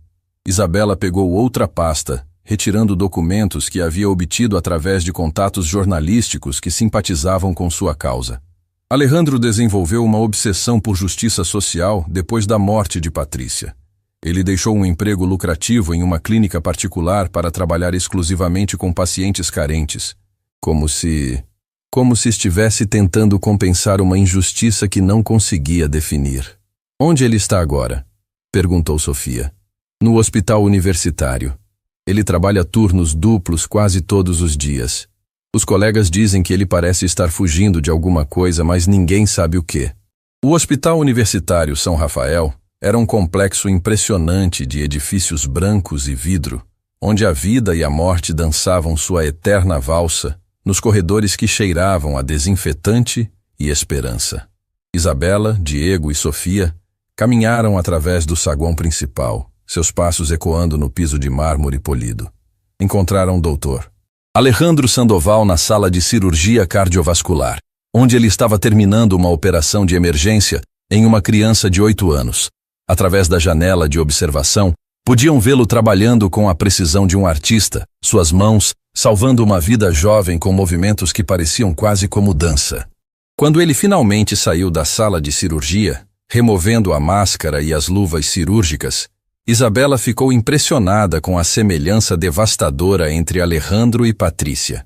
Isabela pegou outra pasta, retirando documentos que havia obtido através de contatos jornalísticos que simpatizavam com sua causa. Alejandro desenvolveu uma obsessão por justiça social depois da morte de Patrícia. Ele deixou um emprego lucrativo em uma clínica particular para trabalhar exclusivamente com pacientes carentes, como se estivesse tentando compensar uma injustiça que não conseguia definir. Onde ele está agora? Perguntou Sofia. No hospital universitário. Ele trabalha turnos duplos quase todos os dias. Os colegas dizem que ele parece estar fugindo de alguma coisa, mas ninguém sabe o quê. O Hospital Universitário São Rafael era um complexo impressionante de edifícios brancos e vidro, onde a vida e a morte dançavam sua eterna valsa, nos corredores que cheiravam a desinfetante e esperança. Isabela, Diego e Sofia caminharam através do saguão principal, seus passos ecoando no piso de mármore polido. Encontraram o doutor Alejandro Sandoval na sala de cirurgia cardiovascular, onde ele estava terminando uma operação de emergência em uma criança de 8 anos. Através da janela de observação, podiam vê-lo trabalhando com a precisão de um artista, suas mãos salvando uma vida jovem com movimentos que pareciam quase como dança. Quando ele finalmente saiu da sala de cirurgia, removendo a máscara e as luvas cirúrgicas, Isabela ficou impressionada com a semelhança devastadora entre Alejandro e Patrícia.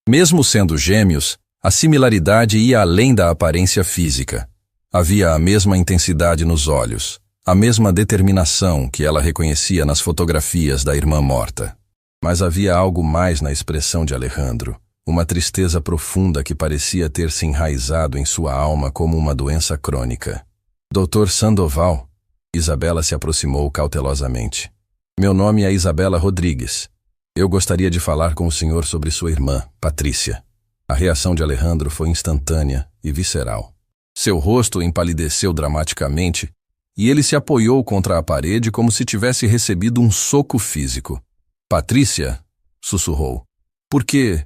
Mesmo sendo gêmeos, a similaridade ia além da aparência física. Havia a mesma intensidade nos olhos, a mesma determinação que ela reconhecia nas fotografias da irmã morta. Mas havia algo mais na expressão de Alejandro, uma tristeza profunda que parecia ter se enraizado em sua alma como uma doença crônica. Dr. Sandoval. Isabela se aproximou cautelosamente. Meu nome é Isabela Rodrigues. Eu gostaria de falar com o senhor sobre sua irmã, Patrícia. A reação de Alejandro foi instantânea e visceral. Seu rosto empalideceu dramaticamente e ele se apoiou contra a parede como se tivesse recebido um soco físico. Patrícia, sussurrou. Por que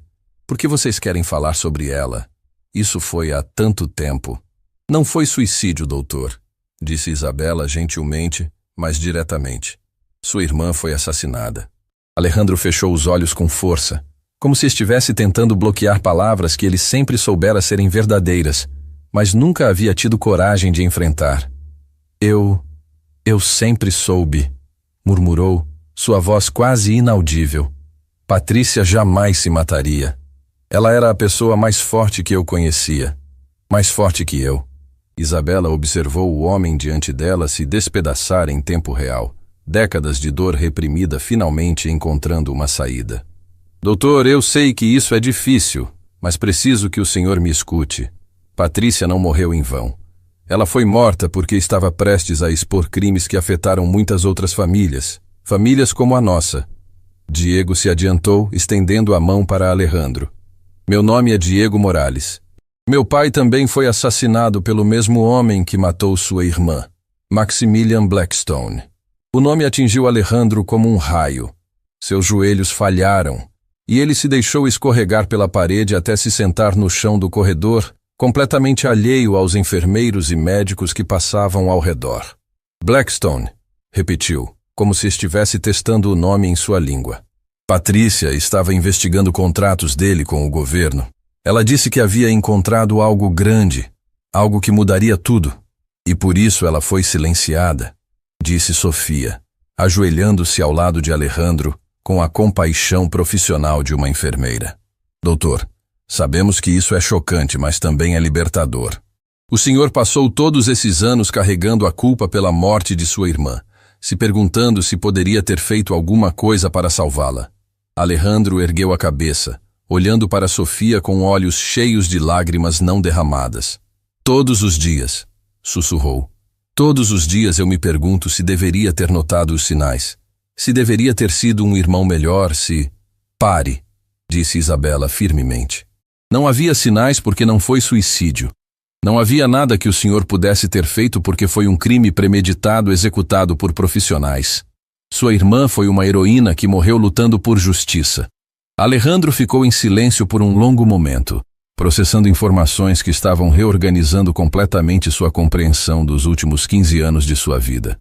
vocês querem falar sobre ela? Isso foi há tanto tempo. Não foi suicídio, doutor, disse Isabela gentilmente, mas diretamente. Sua irmã foi assassinada. Alejandro fechou os olhos com força, como se estivesse tentando bloquear palavras que ele sempre soubera serem verdadeiras, mas nunca havia tido coragem de enfrentar. Eu sempre soube, murmurou, sua voz quase inaudível. Patrícia jamais se mataria. Ela era a pessoa mais forte que eu conhecia. Mais forte que eu. Isabela observou o homem diante dela se despedaçar em tempo real. Décadas de dor reprimida finalmente encontrando uma saída. Doutor, eu sei que isso é difícil, mas preciso que o senhor me escute. Patrícia não morreu em vão. Ela foi morta porque estava prestes a expor crimes que afetaram muitas outras famílias. Famílias como a nossa. Diego se adiantou, estendendo a mão para Alejandro. Meu nome é Diego Morales. Meu pai também foi assassinado pelo mesmo homem que matou sua irmã, Maximilian Blackstone. O nome atingiu Alejandro como um raio. Seus joelhos falharam, e ele se deixou escorregar pela parede até se sentar no chão do corredor, completamente alheio aos enfermeiros e médicos que passavam ao redor. Blackstone, repetiu, como se estivesse testando o nome em sua língua. Patrícia estava investigando contratos dele com o governo. Ela disse que havia encontrado algo grande, algo que mudaria tudo, e por isso ela foi silenciada, disse Sofia, ajoelhando-se ao lado de Alejandro com a compaixão profissional de uma enfermeira. Doutor, sabemos que isso é chocante, mas também é libertador. O senhor passou todos esses anos carregando a culpa pela morte de sua irmã, se perguntando se poderia ter feito alguma coisa para salvá-la. Alejandro ergueu a cabeça, olhando para Sofia com olhos cheios de lágrimas não derramadas. Todos os dias, sussurrou. Todos os dias eu me pergunto se deveria ter notado os sinais. Se deveria ter sido um irmão melhor, se... Pare, disse Isabela firmemente. Não havia sinais porque não foi suicídio. Não havia nada que o senhor pudesse ter feito porque foi um crime premeditado executado por profissionais. Sua irmã foi uma heroína que morreu lutando por justiça. Alejandro ficou em silêncio por um longo momento, processando informações que estavam reorganizando completamente sua compreensão dos últimos 15 anos de sua vida.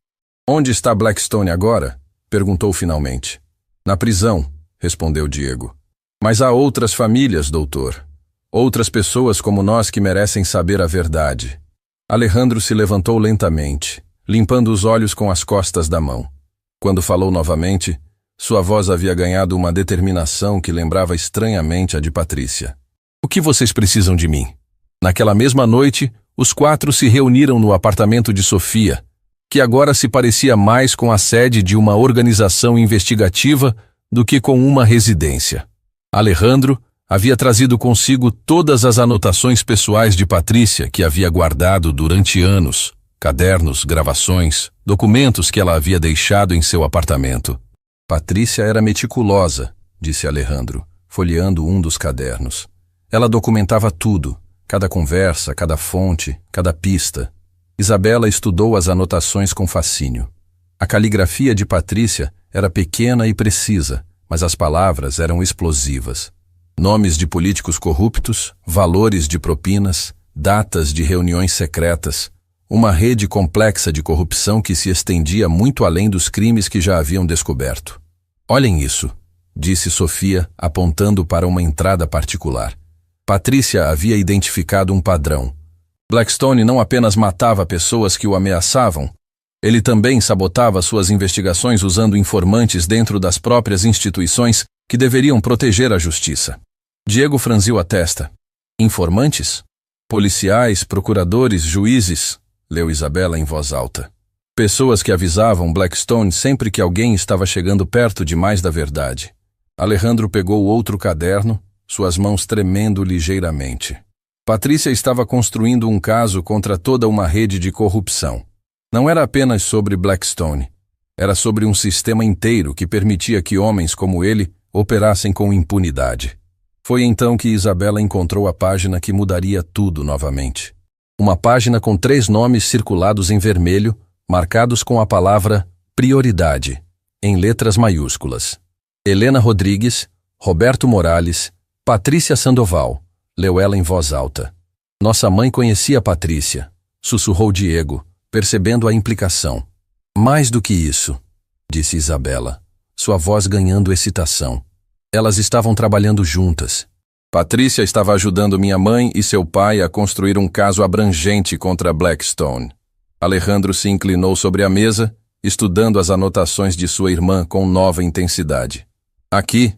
Onde está Blackstone agora? Perguntou finalmente. Na prisão, respondeu Diego. Mas há outras famílias, doutor. Outras pessoas como nós que merecem saber a verdade. Alejandro se levantou lentamente, limpando os olhos com as costas da mão. Quando falou novamente, sua voz havia ganhado uma determinação que lembrava estranhamente a de Patrícia. O que vocês precisam de mim? Naquela mesma noite, os 4 se reuniram no apartamento de Sofia, que agora se parecia mais com a sede de uma organização investigativa do que com uma residência. Alejandro havia trazido consigo todas as anotações pessoais de Patrícia que havia guardado durante anos, cadernos, gravações, documentos que ela havia deixado em seu apartamento. Patrícia era meticulosa, disse Alejandro, folheando um dos cadernos. Ela documentava tudo, cada conversa, cada fonte, cada pista. Isabela estudou as anotações com fascínio. A caligrafia de Patrícia era pequena e precisa, mas as palavras eram explosivas. Nomes de políticos corruptos, valores de propinas, datas de reuniões secretas, uma rede complexa de corrupção que se estendia muito além dos crimes que já haviam descoberto. Olhem isso, disse Sofia, apontando para uma entrada particular. Patrícia havia identificado um padrão. Blackstone não apenas matava pessoas que o ameaçavam, ele também sabotava suas investigações usando informantes dentro das próprias instituições que deveriam proteger a justiça. Diego franziu a testa. Informantes? Policiais, procuradores, juízes, leu Isabela em voz alta. Pessoas que avisavam Blackstone sempre que alguém estava chegando perto demais da verdade. Alejandro pegou outro caderno, suas mãos tremendo ligeiramente. Patrícia estava construindo um caso contra toda uma rede de corrupção. Não era apenas sobre Blackstone. Era sobre um sistema inteiro que permitia que homens como ele operassem com impunidade. Foi então que Isabela encontrou a página que mudaria tudo novamente. Uma página com 3 nomes circulados em vermelho, marcados com a palavra prioridade, em letras maiúsculas. Helena Rodrigues, Roberto Morales, Patrícia Sandoval, leu ela em voz alta. Nossa mãe conhecia Patrícia, sussurrou Diego, percebendo a implicação. Mais do que isso, disse Isabela, sua voz ganhando excitação. Elas estavam trabalhando juntas. Patrícia estava ajudando minha mãe e seu pai a construir um caso abrangente contra Blackstone. Alejandro se inclinou sobre a mesa, estudando as anotações de sua irmã com nova intensidade. Aqui,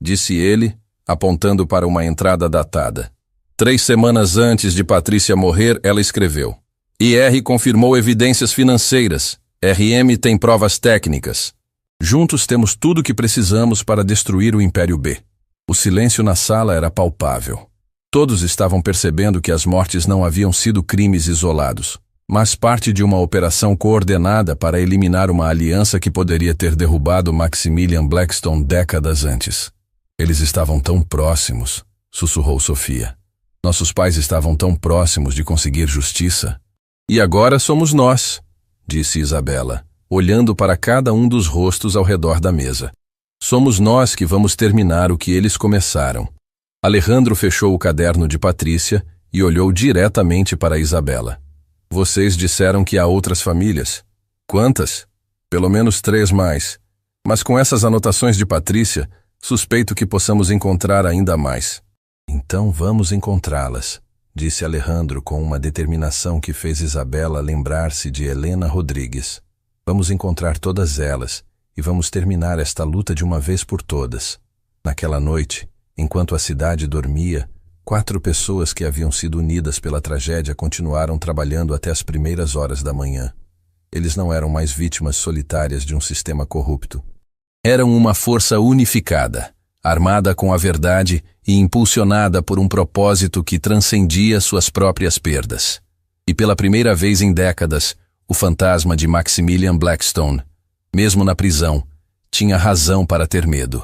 disse ele, apontando para uma entrada datada. 3 semanas antes de Patrícia morrer, ela escreveu: IR confirmou evidências financeiras. RM tem provas técnicas. Juntos temos tudo o que precisamos para destruir o Império B. O silêncio na sala era palpável. Todos estavam percebendo que as mortes não haviam sido crimes isolados, mas parte de uma operação coordenada para eliminar uma aliança que poderia ter derrubado Maximilian Blackstone décadas antes. Eles estavam tão próximos, sussurrou Sofia. Nossos pais estavam tão próximos de conseguir justiça. E agora somos nós, disse Isabela, olhando para cada um dos rostos ao redor da mesa. Somos nós que vamos terminar o que eles começaram. Alejandro fechou o caderno de Patrícia e olhou diretamente para Isabela. Vocês disseram que há outras famílias. Quantas? Pelo menos 3 mais. Mas com essas anotações de Patrícia, suspeito que possamos encontrar ainda mais. Então vamos encontrá-las, disse Alejandro com uma determinação que fez Isabela lembrar-se de Helena Rodrigues. Vamos encontrar todas elas e vamos terminar esta luta de uma vez por todas. Naquela noite, enquanto a cidade dormia, 4 pessoas que haviam sido unidas pela tragédia continuaram trabalhando até as primeiras horas da manhã. Eles não eram mais vítimas solitárias de um sistema corrupto. Eram uma força unificada, armada com a verdade e impulsionada por um propósito que transcendia suas próprias perdas. E pela primeira vez em décadas, o fantasma de Maximilian Blackstone, mesmo na prisão, tinha razão para ter medo.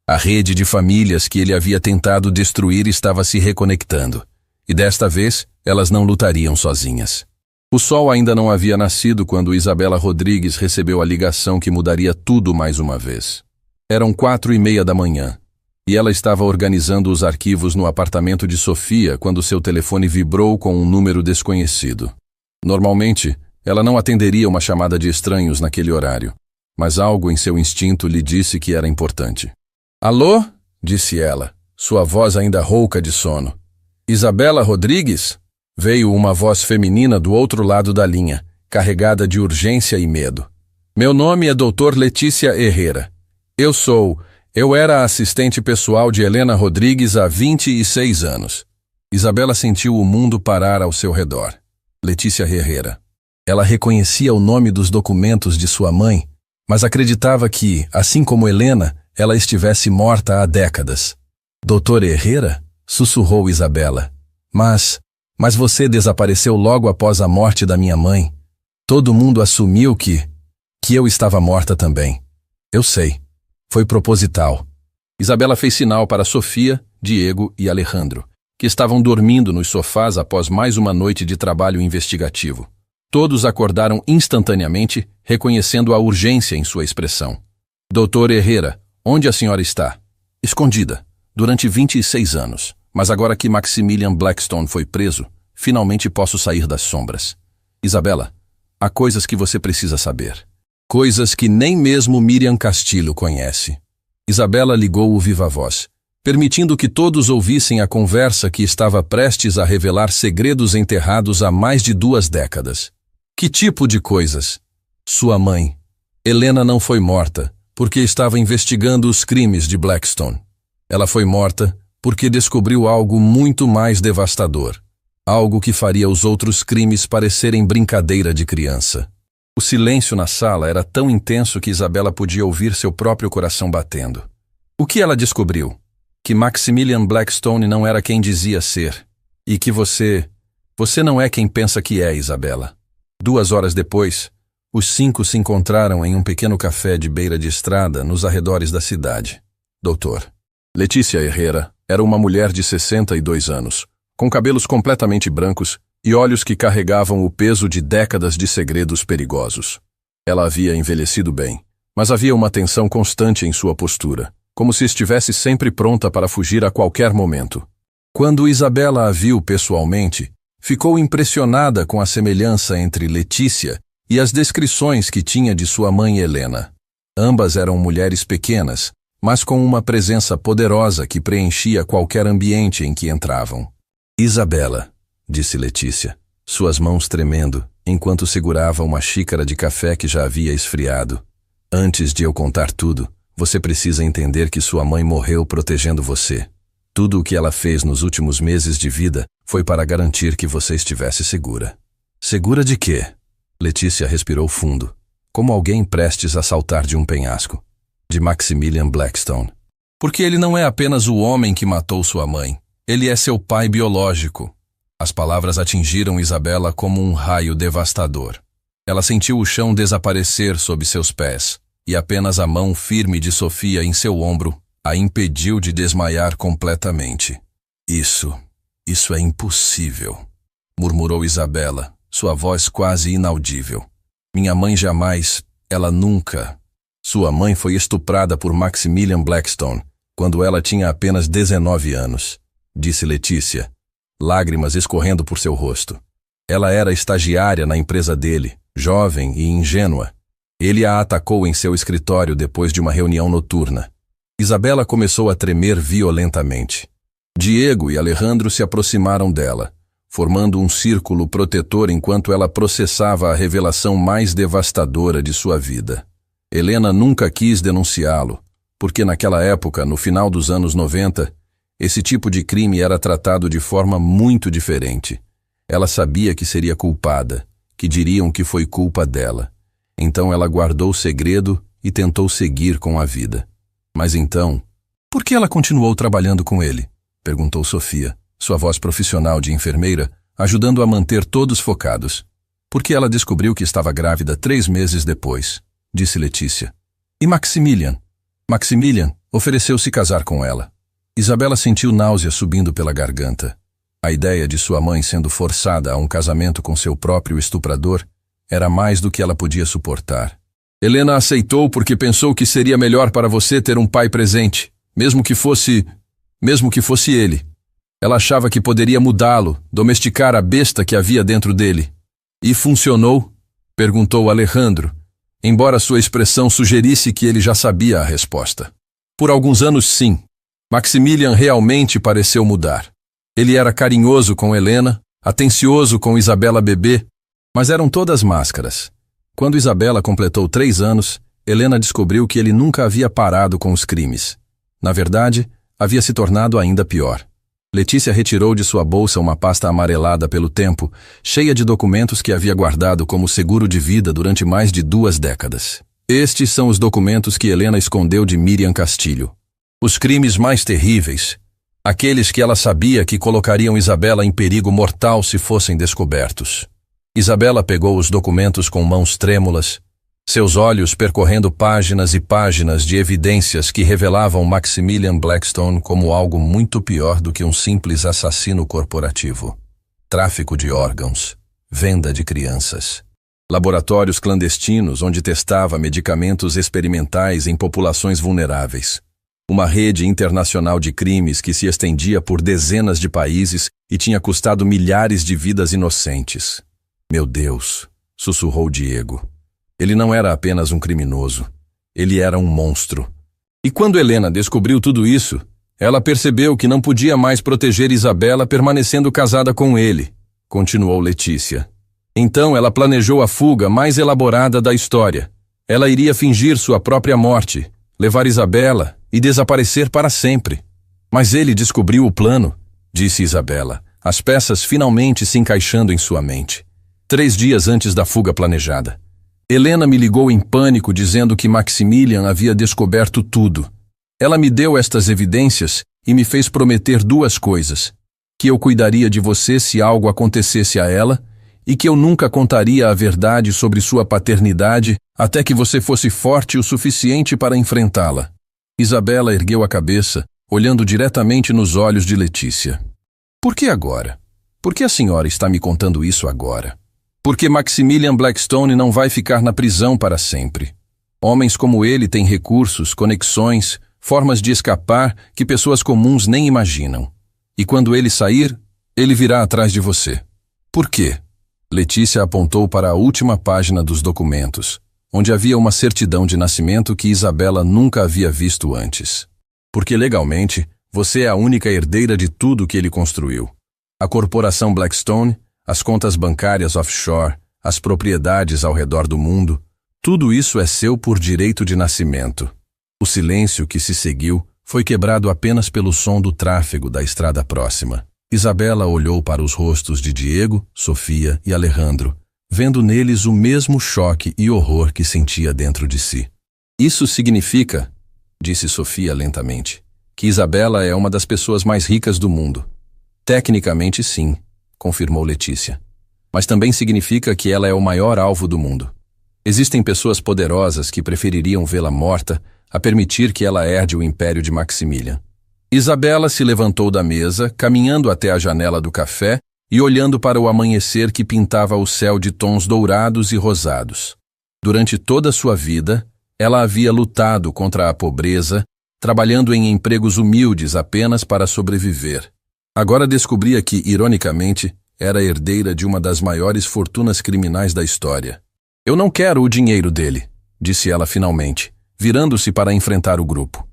A rede de famílias que ele havia tentado destruir estava se reconectando, e desta vez elas não lutariam sozinhas. O sol ainda não havia nascido quando Isabela Rodrigues recebeu a ligação que mudaria tudo mais uma vez. Eram 4:30 da manhã, e ela estava organizando os arquivos no apartamento de Sofia quando seu telefone vibrou com um número desconhecido. Normalmente, ela não atenderia uma chamada de estranhos naquele horário, mas algo em seu instinto lhe disse que era importante. Alô? Disse ela, sua voz ainda rouca de sono. Isabela Rodrigues? Veio uma voz feminina do outro lado da linha, carregada de urgência e medo. Meu nome é Dr. Letícia Herrera. Eu era a assistente pessoal de Helena Rodrigues há 26 anos. Isabela sentiu o mundo parar ao seu redor. Letícia Herrera. Ela reconhecia o nome dos documentos de sua mãe, mas acreditava que, assim como Helena, ela estivesse morta há décadas. Doutor Herrera? Sussurrou Isabela. Mas você desapareceu logo após a morte da minha mãe. Todo mundo assumiu que eu estava morta também. Eu sei. Foi proposital. Isabela fez sinal para Sofia, Diego e Alejandro, que estavam dormindo nos sofás após mais uma noite de trabalho investigativo. Todos acordaram instantaneamente, reconhecendo a urgência em sua expressão. Doutor Herrera, onde a senhora está? Escondida, durante 26 anos. Mas agora que Maximilian Blackstone foi preso, finalmente posso sair das sombras. Isabela, há coisas que você precisa saber. Coisas que nem mesmo Miriam Castilho conhece. Isabela ligou o viva-voz, permitindo que todos ouvissem a conversa que estava prestes a revelar segredos enterrados há mais de 2 décadas. Que tipo de coisas? Sua mãe, Helena, não foi morta porque estava investigando os crimes de Blackstone. Ela foi morta porque descobriu algo muito mais devastador. Algo que faria os outros crimes parecerem brincadeira de criança. O silêncio na sala era tão intenso que Isabela podia ouvir seu próprio coração batendo. O que ela descobriu? Que Maximilian Blackstone não era quem dizia ser. E que você não é quem pensa que é, Isabela. 2 horas depois, Os 5 se encontraram em um pequeno café de beira de estrada nos arredores da cidade. Doutor. Letícia Herrera era uma mulher de 62 anos, com cabelos completamente brancos e olhos que carregavam o peso de décadas de segredos perigosos. Ela havia envelhecido bem, mas havia uma tensão constante em sua postura, como se estivesse sempre pronta para fugir a qualquer momento. Quando Isabela a viu pessoalmente, ficou impressionada com a semelhança entre Letícia e as descrições que tinha de sua mãe Helena. Ambas eram mulheres pequenas, mas com uma presença poderosa que preenchia qualquer ambiente em que entravam. Isabela, disse Letícia, suas mãos tremendo, enquanto segurava uma xícara de café que já havia esfriado. Antes de eu contar tudo, você precisa entender que sua mãe morreu protegendo você. Tudo o que ela fez nos últimos meses de vida foi para garantir que você estivesse segura. Segura de quê? Letícia respirou fundo, como alguém prestes a saltar de um penhasco. De Maximilian Blackstone. Porque ele não é apenas o homem que matou sua mãe. Ele é seu pai biológico. As palavras atingiram Isabela como um raio devastador. Ela sentiu o chão desaparecer sob seus pés, e apenas a mão firme de Sofia em seu ombro a impediu de desmaiar completamente. Isso é impossível, murmurou Isabela, sua voz quase inaudível. Minha mãe jamais, ela nunca... Sua mãe foi estuprada por Maximilian Blackstone quando ela tinha apenas 19 anos, disse Letícia, lágrimas escorrendo por seu rosto. Ela era estagiária na empresa dele, jovem e ingênua. Ele a atacou em seu escritório depois de uma reunião noturna. Isabela começou a tremer violentamente. Diego e Alejandro se aproximaram dela, formando um círculo protetor enquanto ela processava a revelação mais devastadora de sua vida. Helena nunca quis denunciá-lo, porque naquela época, no final dos anos 90, esse tipo de crime era tratado de forma muito diferente. Ela sabia que seria culpada, que diriam que foi culpa dela. Então ela guardou o segredo e tentou seguir com a vida. Mas então, por que ela continuou trabalhando com ele? Perguntou Sofia, sua voz profissional de enfermeira, ajudando a manter todos focados. Porque ela descobriu que estava grávida 3 meses depois, disse Letícia. E Maximilian? Maximilian ofereceu-se casar com ela. Isabela sentiu náusea subindo pela garganta. A ideia de sua mãe sendo forçada a um casamento com seu próprio estuprador era mais do que ela podia suportar. Helena aceitou porque pensou que seria melhor para você ter um pai presente, mesmo que fosse ele. Ela achava que poderia mudá-lo, domesticar a besta que havia dentro dele. E funcionou? Perguntou Alejandro, embora sua expressão sugerisse que ele já sabia a resposta. Por alguns anos, sim. Maximilian realmente pareceu mudar. Ele era carinhoso com Helena, atencioso com Isabela bebê, mas eram todas máscaras. Quando Isabela completou 3 anos, Helena descobriu que ele nunca havia parado com os crimes. Na verdade, havia se tornado ainda pior. Letícia retirou de sua bolsa uma pasta amarelada pelo tempo, cheia de documentos que havia guardado como seguro de vida durante mais de 2 décadas. Estes são os documentos que Helena escondeu de Miriam Castilho. Os crimes mais terríveis, aqueles que ela sabia que colocariam Isabela em perigo mortal se fossem descobertos. Isabela pegou os documentos com mãos trêmulas, seus olhos percorrendo páginas e páginas de evidências que revelavam Maximilian Blackstone como algo muito pior do que um simples assassino corporativo. Tráfico de órgãos, venda de crianças, laboratórios clandestinos onde testava medicamentos experimentais em populações vulneráveis, uma rede internacional de crimes que se estendia por dezenas de países e tinha custado milhares de vidas inocentes. Meu Deus, sussurrou Diego. Ele não era apenas um criminoso. Ele era um monstro. E quando Helena descobriu tudo isso, ela percebeu que não podia mais proteger Isabela permanecendo casada com ele, continuou Letícia. Então ela planejou a fuga mais elaborada da história. Ela iria fingir sua própria morte, levar Isabela e desaparecer para sempre. Mas ele descobriu o plano, disse Isabela, as peças finalmente se encaixando em sua mente. 3 dias antes da fuga planejada. Helena me ligou em pânico dizendo que Maximilian havia descoberto tudo. Ela me deu estas evidências e me fez prometer 2 coisas. Que eu cuidaria de você se algo acontecesse a ela e que eu nunca contaria a verdade sobre sua paternidade até que você fosse forte o suficiente para enfrentá-la. Isabela ergueu a cabeça, olhando diretamente nos olhos de Letícia. Por que agora? Por que a senhora está me contando isso agora? Porque Maximilian Blackstone não vai ficar na prisão para sempre. Homens como ele têm recursos, conexões, formas de escapar que pessoas comuns nem imaginam. E quando ele sair, ele virá atrás de você. Por quê? Letícia apontou para a última página dos documentos, onde havia uma certidão de nascimento que Isabela nunca havia visto antes. Porque legalmente, você é a única herdeira de tudo que ele construiu. A corporação Blackstone, as contas bancárias offshore, as propriedades ao redor do mundo, tudo isso é seu por direito de nascimento. O silêncio que se seguiu foi quebrado apenas pelo som do tráfego da estrada próxima. Isabela olhou para os rostos de Diego, Sofia e Alejandro, vendo neles o mesmo choque e horror que sentia dentro de si. Isso significa, disse Sofia lentamente, que Isabela é uma das pessoas mais ricas do mundo. Tecnicamente sim, confirmou Letícia. Mas também significa que ela é o maior alvo do mundo. Existem pessoas poderosas que prefeririam vê-la morta a permitir que ela herde o império de Maximilian. Isabela se levantou da mesa, caminhando até a janela do café e olhando para o amanhecer que pintava o céu de tons dourados e rosados. Durante toda a sua vida, ela havia lutado contra a pobreza, trabalhando em empregos humildes apenas para sobreviver. Agora descobria que, ironicamente, era herdeira de uma das maiores fortunas criminais da história. Eu não quero o dinheiro dele, disse ela finalmente, virando-se para enfrentar o grupo.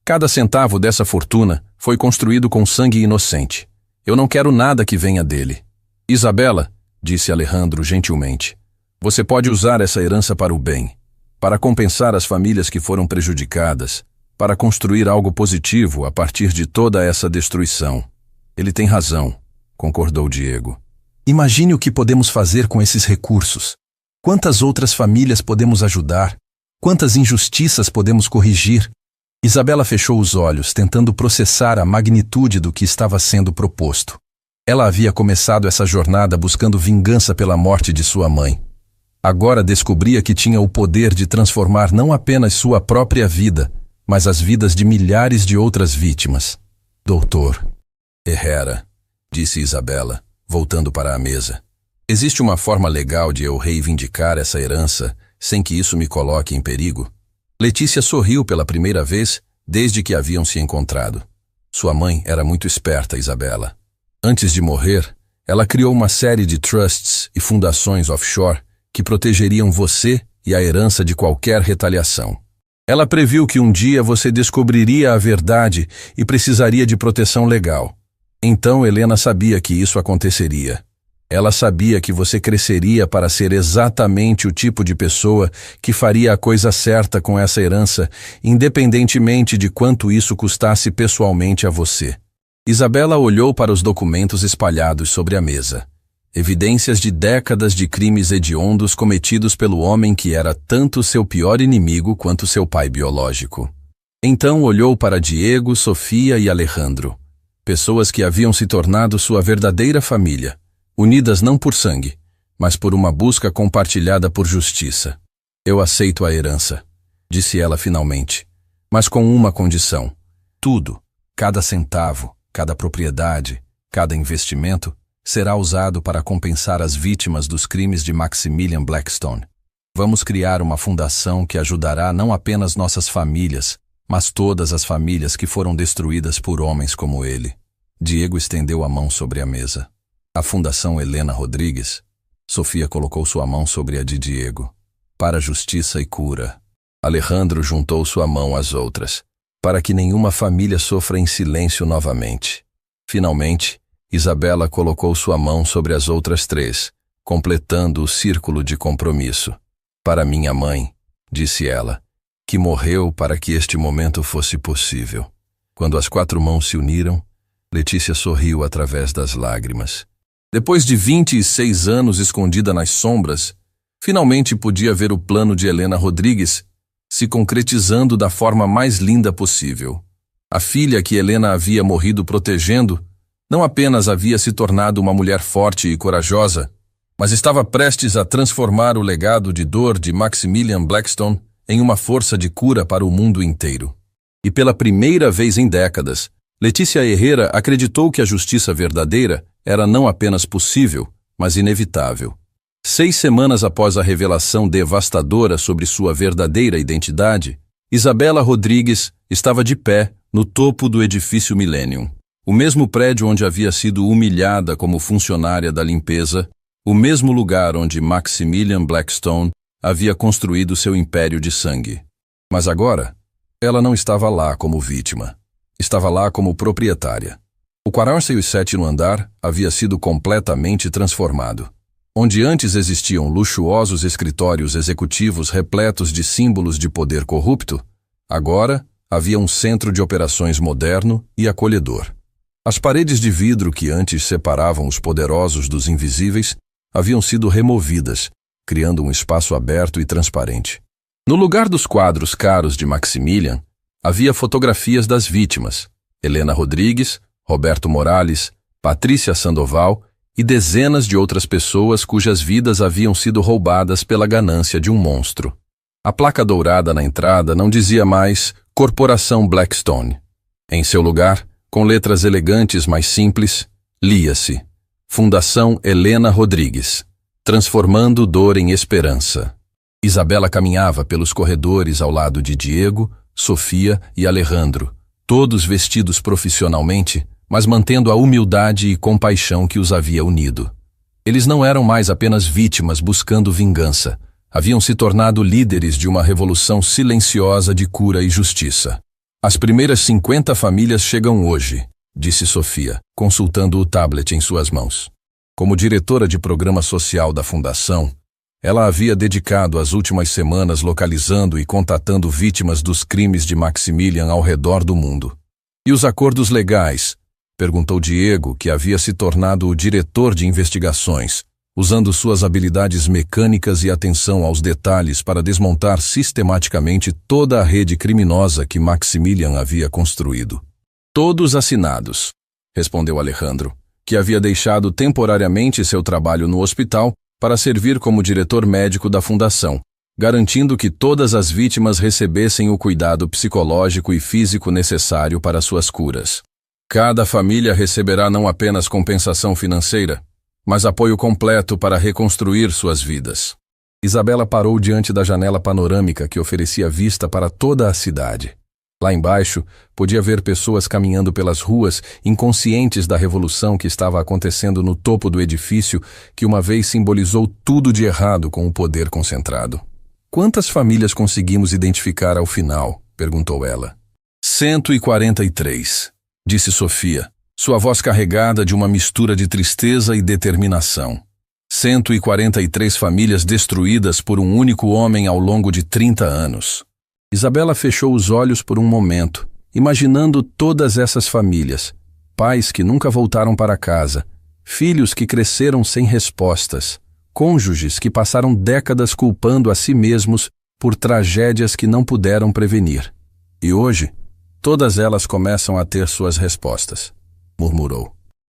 Cada centavo dessa fortuna foi construído com sangue inocente. Eu não quero nada que venha dele. Isabela, disse Alejandro gentilmente, você pode usar essa herança para o bem, para compensar as famílias que foram prejudicadas, para construir algo positivo a partir de toda essa destruição. Ele tem razão, concordou Diego. Imagine o que podemos fazer com esses recursos. Quantas outras famílias podemos ajudar? Quantas injustiças podemos corrigir? Isabela fechou os olhos, tentando processar a magnitude do que estava sendo proposto. Ela havia começado essa jornada buscando vingança pela morte de sua mãe. Agora descobria que tinha o poder de transformar não apenas sua própria vida, mas as vidas de milhares de outras vítimas. Doutor Herrera, disse Isabela, voltando para a mesa. Existe uma forma legal de eu reivindicar essa herança sem que isso me coloque em perigo? Letícia sorriu pela primeira vez desde que haviam se encontrado. Sua mãe era muito esperta, Isabela. Antes de morrer, ela criou uma série de trusts e fundações offshore que protegeriam você e a herança de qualquer retaliação. Ela previu que um dia você descobriria a verdade e precisaria de proteção legal. Então Helena sabia que isso aconteceria. Ela sabia que você cresceria para ser exatamente o tipo de pessoa que faria a coisa certa com essa herança, independentemente de quanto isso custasse pessoalmente a você. Isabela olhou para os documentos espalhados sobre a mesa. Evidências de décadas de crimes hediondos cometidos pelo homem que era tanto seu pior inimigo quanto seu pai biológico. Então olhou para Diego, Sofia e Alejandro. Pessoas que haviam se tornado sua verdadeira família. Unidas não por sangue, mas por uma busca compartilhada por justiça. Eu aceito a herança, disse ela finalmente, mas com uma condição. Tudo, cada centavo, cada propriedade, cada investimento, será usado para compensar as vítimas dos crimes de Maximilian Blackstone. Vamos criar uma fundação que ajudará não apenas nossas famílias, mas todas as famílias que foram destruídas por homens como ele. Diego estendeu a mão sobre a mesa. A Fundação Helena Rodrigues. Sofia colocou sua mão sobre a de Diego. Para justiça e cura. Alejandro juntou sua mão às outras, para que nenhuma família sofra em silêncio novamente. Finalmente, Isabela colocou sua mão sobre as outras três, completando o círculo de compromisso. Para minha mãe, disse ela, que morreu para que este momento fosse possível. Quando as quatro mãos se uniram, Letícia sorriu através das lágrimas. Depois de 26 anos escondida nas sombras, finalmente podia ver o plano de Helena Rodrigues se concretizando da forma mais linda possível. A filha que Helena havia morrido protegendo não apenas havia se tornado uma mulher forte e corajosa, mas estava prestes a transformar o legado de dor de Maximilian Blackstone em uma força de cura para o mundo inteiro. E pela primeira vez em décadas, Letícia Herrera acreditou que a justiça verdadeira era não apenas possível, mas inevitável. 6 semanas após a revelação devastadora sobre sua verdadeira identidade, Isabela Rodrigues estava de pé no topo do edifício Millennium. O mesmo prédio onde havia sido humilhada como funcionária da limpeza, o mesmo lugar onde Maximilian Blackstone havia construído seu império de sangue. Mas agora, ela não estava lá como vítima. Estava lá como proprietária. O 47º andar havia sido completamente transformado. Onde antes existiam luxuosos escritórios executivos repletos de símbolos de poder corrupto, agora havia um centro de operações moderno e acolhedor. As paredes de vidro que antes separavam os poderosos dos invisíveis haviam sido removidas, criando um espaço aberto e transparente. No lugar dos quadros caros de Maximilian, havia fotografias das vítimas: Helena Rodrigues, Roberto Morales, Patrícia Sandoval e dezenas de outras pessoas cujas vidas haviam sido roubadas pela ganância de um monstro. A placa dourada na entrada não dizia mais Corporação Blackstone. Em seu lugar, com letras elegantes mais simples, lia-se Fundação Helena Rodrigues, transformando dor em esperança. Isabela caminhava pelos corredores ao lado de Diego, Sofia e Alejandro, todos vestidos profissionalmente, mas mantendo a humildade e compaixão que os havia unido. Eles não eram mais apenas vítimas buscando vingança, haviam se tornado líderes de uma revolução silenciosa de cura e justiça. As primeiras 50 famílias chegam hoje, disse Sofia, consultando o tablet em suas mãos. Como diretora de programa social da Fundação, ela havia dedicado as últimas semanas localizando e contatando vítimas dos crimes de Maximilian ao redor do mundo. E os acordos legais? Perguntou Diego, que havia se tornado o diretor de investigações, usando suas habilidades mecânicas e atenção aos detalhes para desmontar sistematicamente toda a rede criminosa que Maximilian havia construído. Todos assinados, respondeu Alejandro, que havia deixado temporariamente seu trabalho no hospital para servir como diretor médico da fundação, garantindo que todas as vítimas recebessem o cuidado psicológico e físico necessário para suas curas. Cada família receberá não apenas compensação financeira, mas apoio completo para reconstruir suas vidas. Isabela parou diante da janela panorâmica que oferecia vista para toda a cidade. Lá embaixo, podia ver pessoas caminhando pelas ruas, inconscientes da revolução que estava acontecendo no topo do edifício, que uma vez simbolizou tudo de errado com o poder concentrado. Quantas famílias conseguimos identificar ao final? Perguntou ela. 143, disse Sofia, sua voz carregada de uma mistura de tristeza e determinação. 143 famílias destruídas por um único homem ao longo de 30 anos. Isabela fechou os olhos por um momento, imaginando todas essas famílias, pais que nunca voltaram para casa, filhos que cresceram sem respostas, cônjuges que passaram décadas culpando a si mesmos por tragédias que não puderam prevenir. E hoje, todas elas começam a ter suas respostas, murmurou.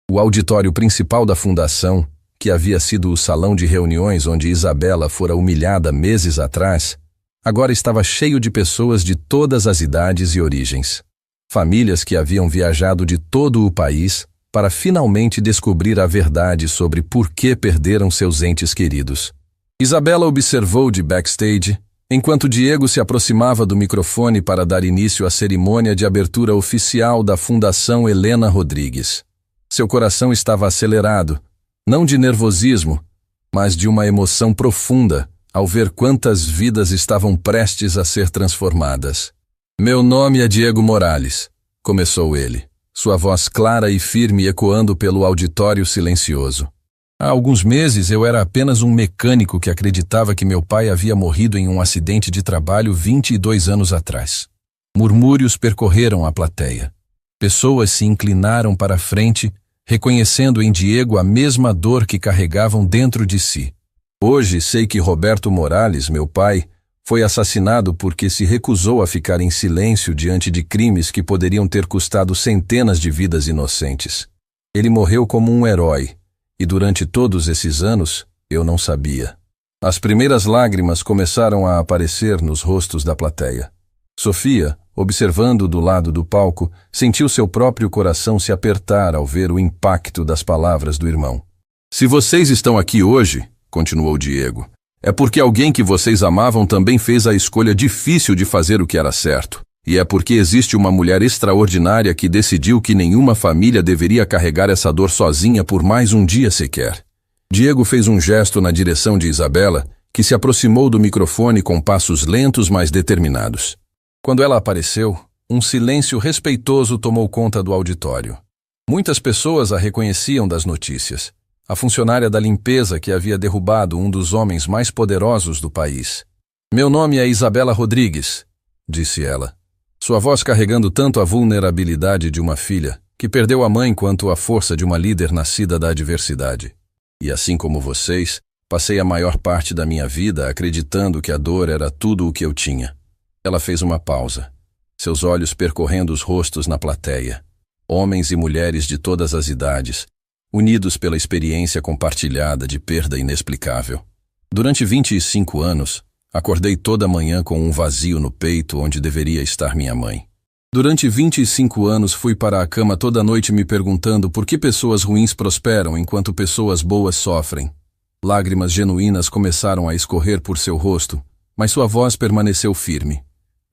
O auditório principal da fundação, que havia sido o salão de reuniões onde Isabela fora humilhada meses atrás, agora estava cheio de pessoas de todas as idades e origens. Famílias que haviam viajado de todo o país para finalmente descobrir a verdade sobre por que perderam seus entes queridos. Isabela observou de backstage, enquanto Diego se aproximava do microfone para dar início à cerimônia de abertura oficial da Fundação Helena Rodrigues. Seu coração estava acelerado, não de nervosismo, mas de uma emoção profunda, ao ver quantas vidas estavam prestes a ser transformadas. Meu nome é Diego Morales, começou ele, sua voz clara e firme ecoando pelo auditório silencioso. Há alguns meses eu era apenas um mecânico que acreditava que meu pai havia morrido em um acidente de trabalho 22 anos atrás. Murmúrios percorreram a plateia. Pessoas se inclinaram para a frente, reconhecendo em Diego a mesma dor que carregavam dentro de si. Hoje sei que Roberto Morales, meu pai, foi assassinado porque se recusou a ficar em silêncio diante de crimes que poderiam ter custado centenas de vidas inocentes. Ele morreu como um herói, e durante todos esses anos, Eu não sabia. As primeiras lágrimas começaram a aparecer nos rostos da plateia. Sofia, observando do lado do palco, sentiu seu próprio coração se apertar ao ver o impacto das palavras do irmão. Se vocês estão aqui hoje, continuou Diego, é porque alguém que vocês amavam também fez a escolha difícil de fazer o que era certo. E é porque existe uma mulher extraordinária que decidiu que nenhuma família deveria carregar essa dor sozinha por mais um dia sequer. Diego fez um gesto na direção de Isabela, que se aproximou do microfone com passos lentos, mas determinados. Quando ela apareceu, um silêncio respeitoso tomou conta do auditório. Muitas pessoas a reconheciam das notícias. A funcionária da limpeza que havia derrubado um dos homens mais poderosos do país. Meu nome é Isabela Rodrigues, disse ela. Sua voz carregando tanto a vulnerabilidade de uma filha, que perdeu a mãe quanto a força de uma líder nascida da adversidade. E assim como vocês, passei a maior parte da minha vida acreditando que a dor era tudo o que eu tinha. Ela fez uma pausa, seus olhos percorrendo os rostos na plateia. Homens e mulheres de todas as idades, unidos pela experiência compartilhada de perda inexplicável. Durante 25 anos, acordei toda manhã com um vazio no peito onde deveria estar minha mãe. Durante 25 anos fui para a cama toda noite me perguntando por que pessoas ruins prosperam enquanto pessoas boas sofrem. Lágrimas genuínas começaram a escorrer por seu rosto, mas sua voz permaneceu firme.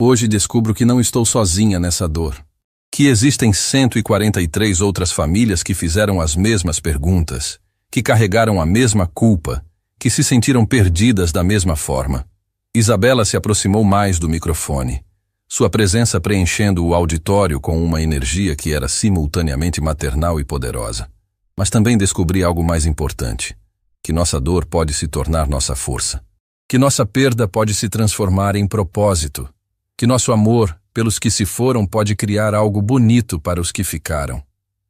Hoje descubro que não estou sozinha nessa dor. Que existem 143 outras famílias que fizeram as mesmas perguntas, que carregaram a mesma culpa, que se sentiram perdidas da mesma forma. Isabela se aproximou mais do microfone, sua presença preenchendo o auditório com uma energia que era simultaneamente maternal e poderosa. Mas também descobri algo mais importante, que nossa dor pode se tornar nossa força, que nossa perda pode se transformar em propósito, que nosso amor pelos que se foram pode criar algo bonito para os que ficaram.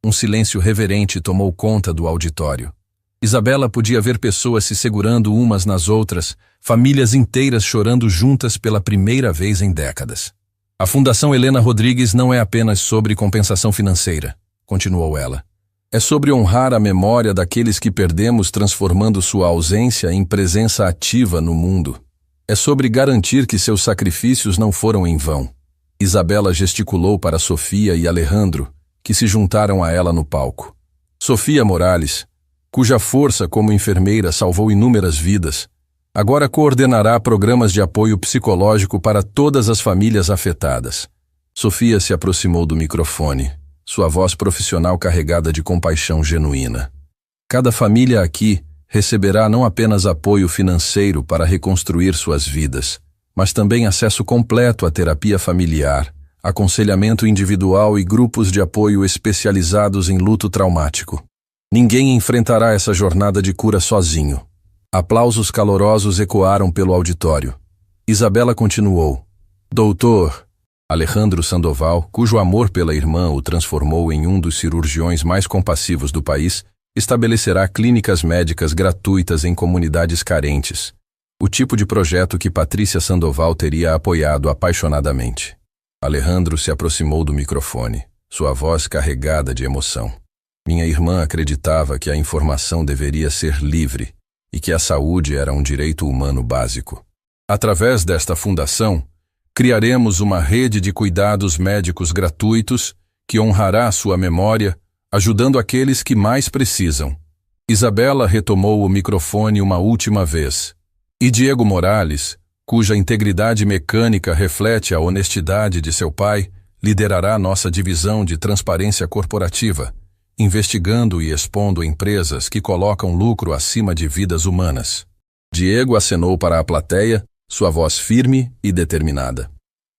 Um silêncio reverente tomou conta do auditório. Isabela podia ver pessoas se segurando umas nas outras, famílias inteiras chorando juntas pela primeira vez em décadas. A Fundação Helena Rodrigues não é apenas sobre compensação financeira, continuou ela. É sobre honrar a memória daqueles que perdemos transformando sua ausência em presença ativa no mundo. É sobre garantir que seus sacrifícios não foram em vão. Isabela gesticulou para Sofia e Alejandro, que se juntaram a ela no palco. Sofia Morales, cuja força como enfermeira salvou inúmeras vidas, agora coordenará programas de apoio psicológico para todas as famílias afetadas. Sofia se aproximou do microfone, sua voz profissional carregada de compaixão genuína. Cada família aqui receberá não apenas apoio financeiro para reconstruir suas vidas, mas também acesso completo à terapia familiar, aconselhamento individual e grupos de apoio especializados em luto traumático. Ninguém enfrentará essa jornada de cura sozinho. Aplausos calorosos ecoaram pelo auditório. Isabela continuou. Doutor Alejandro Sandoval, cujo amor pela irmã o transformou em um dos cirurgiões mais compassivos do país, estabelecerá clínicas médicas gratuitas em comunidades carentes. O tipo de projeto que Patrícia Sandoval teria apoiado apaixonadamente. Alejandro se aproximou do microfone, sua voz carregada de emoção. Minha irmã acreditava que a informação deveria ser livre e que a saúde era um direito humano básico. Através desta fundação, criaremos uma rede de cuidados médicos gratuitos que honrará sua memória, ajudando aqueles que mais precisam. Isabela retomou o microfone uma última vez. E Diego Morales, cuja integridade mecânica reflete a honestidade de seu pai, liderará nossa divisão de transparência corporativa, investigando e expondo empresas que colocam lucro acima de vidas humanas. Diego acenou para a plateia, sua voz firme e determinada.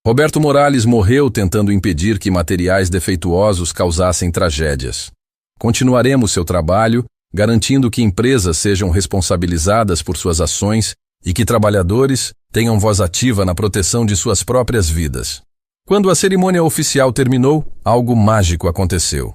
Roberto Morales morreu tentando impedir que materiais defeituosos causassem tragédias. Continuaremos seu trabalho, garantindo que empresas sejam responsabilizadas por suas ações e que trabalhadores tenham voz ativa na proteção de suas próprias vidas. Quando a cerimônia oficial terminou, algo mágico aconteceu.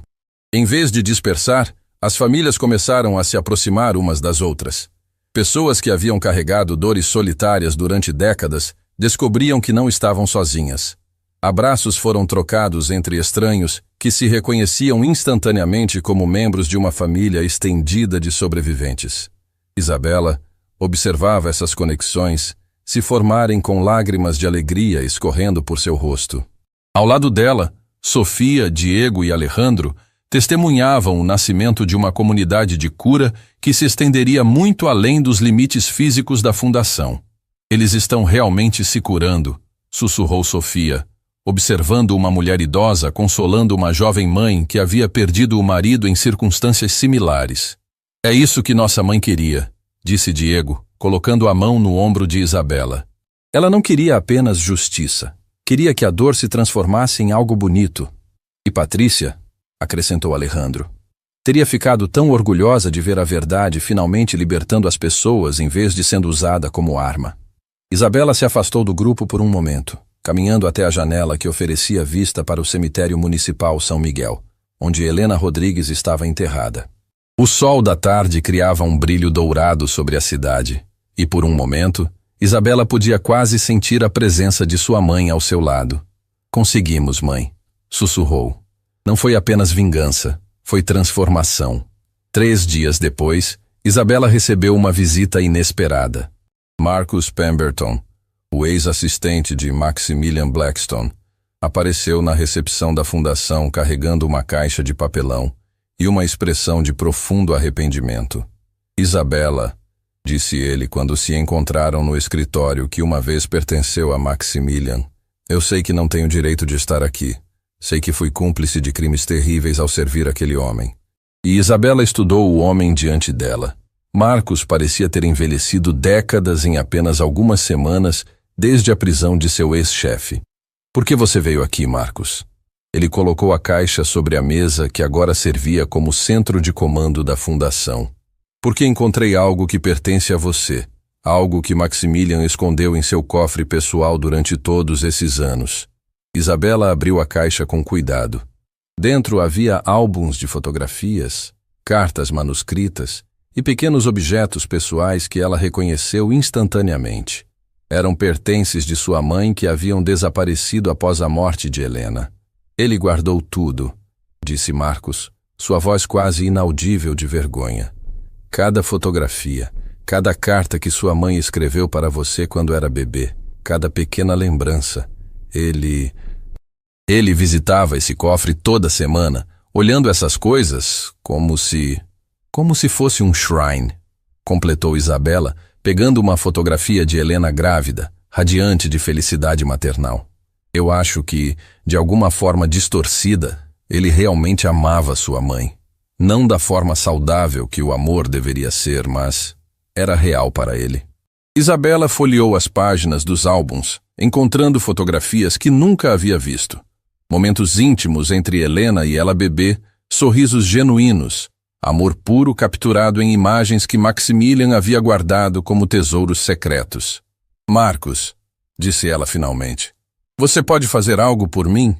Em vez de dispersar, as famílias começaram a se aproximar umas das outras. Pessoas que haviam carregado dores solitárias durante décadas descobriam que não estavam sozinhas. Abraços foram trocados entre estranhos que se reconheciam instantaneamente como membros de uma família estendida de sobreviventes. Isabela observava essas conexões se formarem com lágrimas de alegria escorrendo por seu rosto. Ao lado dela, Sofia, Diego e Alejandro testemunhavam o nascimento de uma comunidade de cura que se estenderia muito além dos limites físicos da fundação. Eles estão realmente se curando, sussurrou Sofia, observando uma mulher idosa consolando uma jovem mãe que havia perdido o marido em circunstâncias similares. É isso que nossa mãe queria, disse Diego, colocando a mão no ombro de Isabela. Ela não queria apenas justiça. Queria que a dor se transformasse em algo bonito. E Patrícia, acrescentou Alejandro, teria ficado tão orgulhosa de ver a verdade finalmente libertando as pessoas em vez de sendo usada como arma. Isabela se afastou do grupo por um momento, caminhando até a janela que oferecia vista para o cemitério municipal São Miguel, onde Helena Rodrigues estava enterrada. O sol da tarde criava um brilho dourado sobre a cidade, e por um momento, Isabela podia quase sentir a presença de sua mãe ao seu lado. Conseguimos, mãe, sussurrou. Não foi apenas vingança, foi transformação. 3 dias depois, Isabela recebeu uma visita inesperada. Marcus Pemberton, o ex-assistente de Maximilian Blackstone, apareceu na recepção da fundação carregando uma caixa de papelão e uma expressão de profundo arrependimento. Isabela, disse ele quando se encontraram no escritório que uma vez pertenceu a Maximilian, eu sei que não tenho direito de estar aqui. Sei que fui cúmplice de crimes terríveis ao servir aquele homem. E Isabela estudou o homem diante dela. Marcos parecia ter envelhecido décadas em apenas algumas semanas desde a prisão de seu ex-chefe. Por que você veio aqui, Marcos? Ele colocou a caixa sobre a mesa que agora servia como centro de comando da fundação. Porque encontrei algo que pertence a você, algo que Maximilian escondeu em seu cofre pessoal durante todos esses anos. Isabela abriu a caixa com cuidado. Dentro havia álbuns de fotografias, cartas manuscritas e pequenos objetos pessoais que ela reconheceu instantaneamente. Eram pertences de sua mãe que haviam desaparecido após a morte de Helena. Ele guardou tudo, disse Marcos, sua voz quase inaudível de vergonha. Cada fotografia, cada carta que sua mãe escreveu para você quando era bebê, cada pequena lembrança. Ele visitava esse cofre toda semana, olhando essas coisas como se fosse um shrine, completou Isabela, pegando uma fotografia de Helena grávida, radiante de felicidade maternal. Eu acho que, de alguma forma distorcida, ele realmente amava sua mãe. Não da forma saudável que o amor deveria ser, mas era real para ele. Isabela folheou as páginas dos álbuns, encontrando fotografias que nunca havia visto. Momentos íntimos entre Helena e ela bebê, sorrisos genuínos, amor puro capturado em imagens que Maximilian havia guardado como tesouros secretos. Marcos, disse ela finalmente, você pode fazer algo por mim?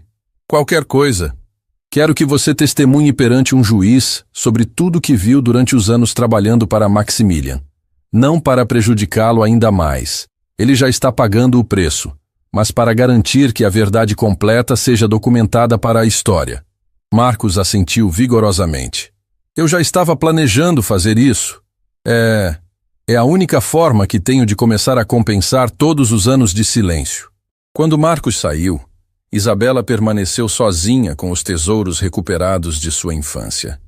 Qualquer coisa. Quero que você testemunhe perante um juiz sobre tudo que viu durante os anos trabalhando para Maximilian. Não para prejudicá-lo ainda mais. Ele já está pagando o preço, mas para garantir que a verdade completa seja documentada para a história. Marcos assentiu vigorosamente. Eu já estava planejando fazer isso. É a única forma que tenho de começar a compensar todos os anos de silêncio. Quando Marcos saiu, Isabela permaneceu sozinha com os tesouros recuperados de sua infância.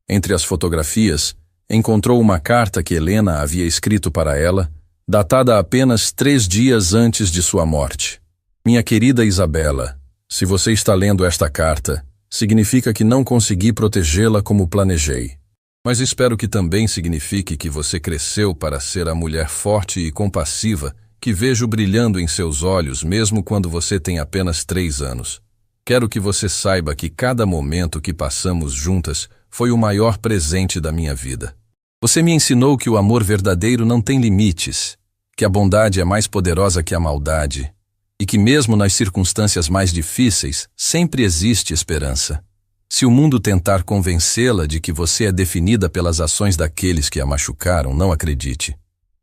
Entre as fotografias, encontrou uma carta que Helena havia escrito para ela, datada apenas 3 dias antes de sua morte. Minha querida Isabela, se você está lendo esta carta, significa que não consegui protegê-la como planejei. Mas espero que também signifique que você cresceu para ser a mulher forte e compassiva que vejo brilhando em seus olhos mesmo quando você tem apenas 3 anos. Quero que você saiba que cada momento que passamos juntas foi o maior presente da minha vida. Você me ensinou que o amor verdadeiro não tem limites, que a bondade é mais poderosa que a maldade, e que mesmo nas circunstâncias mais difíceis, sempre existe esperança. Se o mundo tentar convencê-la de que você é definida pelas ações daqueles que a machucaram, não acredite.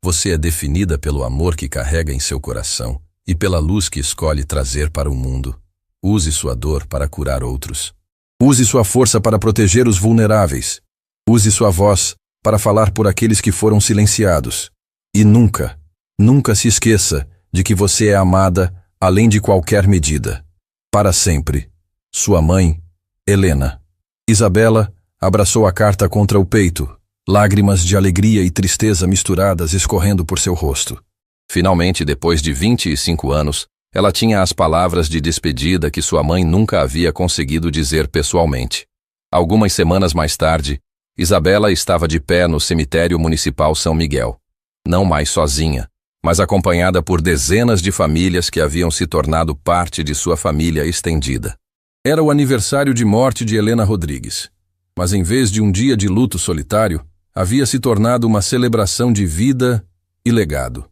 Você é definida pelo amor que carrega em seu coração e pela luz que escolhe trazer para o mundo. Use sua dor para curar outros. Use sua força para proteger os vulneráveis. Use sua voz para falar por aqueles que foram silenciados. E nunca, nunca se esqueça de que você é amada além de qualquer medida. Para sempre. Sua mãe, Helena. Isabela abraçou a carta contra o peito, lágrimas de alegria e tristeza misturadas escorrendo por seu rosto. Finalmente, depois de 25 anos, ela tinha as palavras de despedida que sua mãe nunca havia conseguido dizer pessoalmente. Algumas semanas mais tarde, Isabela estava de pé no cemitério municipal São Miguel. Não mais sozinha, mas acompanhada por dezenas de famílias que haviam se tornado parte de sua família estendida. Era o aniversário de morte de Helena Rodrigues, mas em vez de um dia de luto solitário, havia se tornado uma celebração de vida e legado.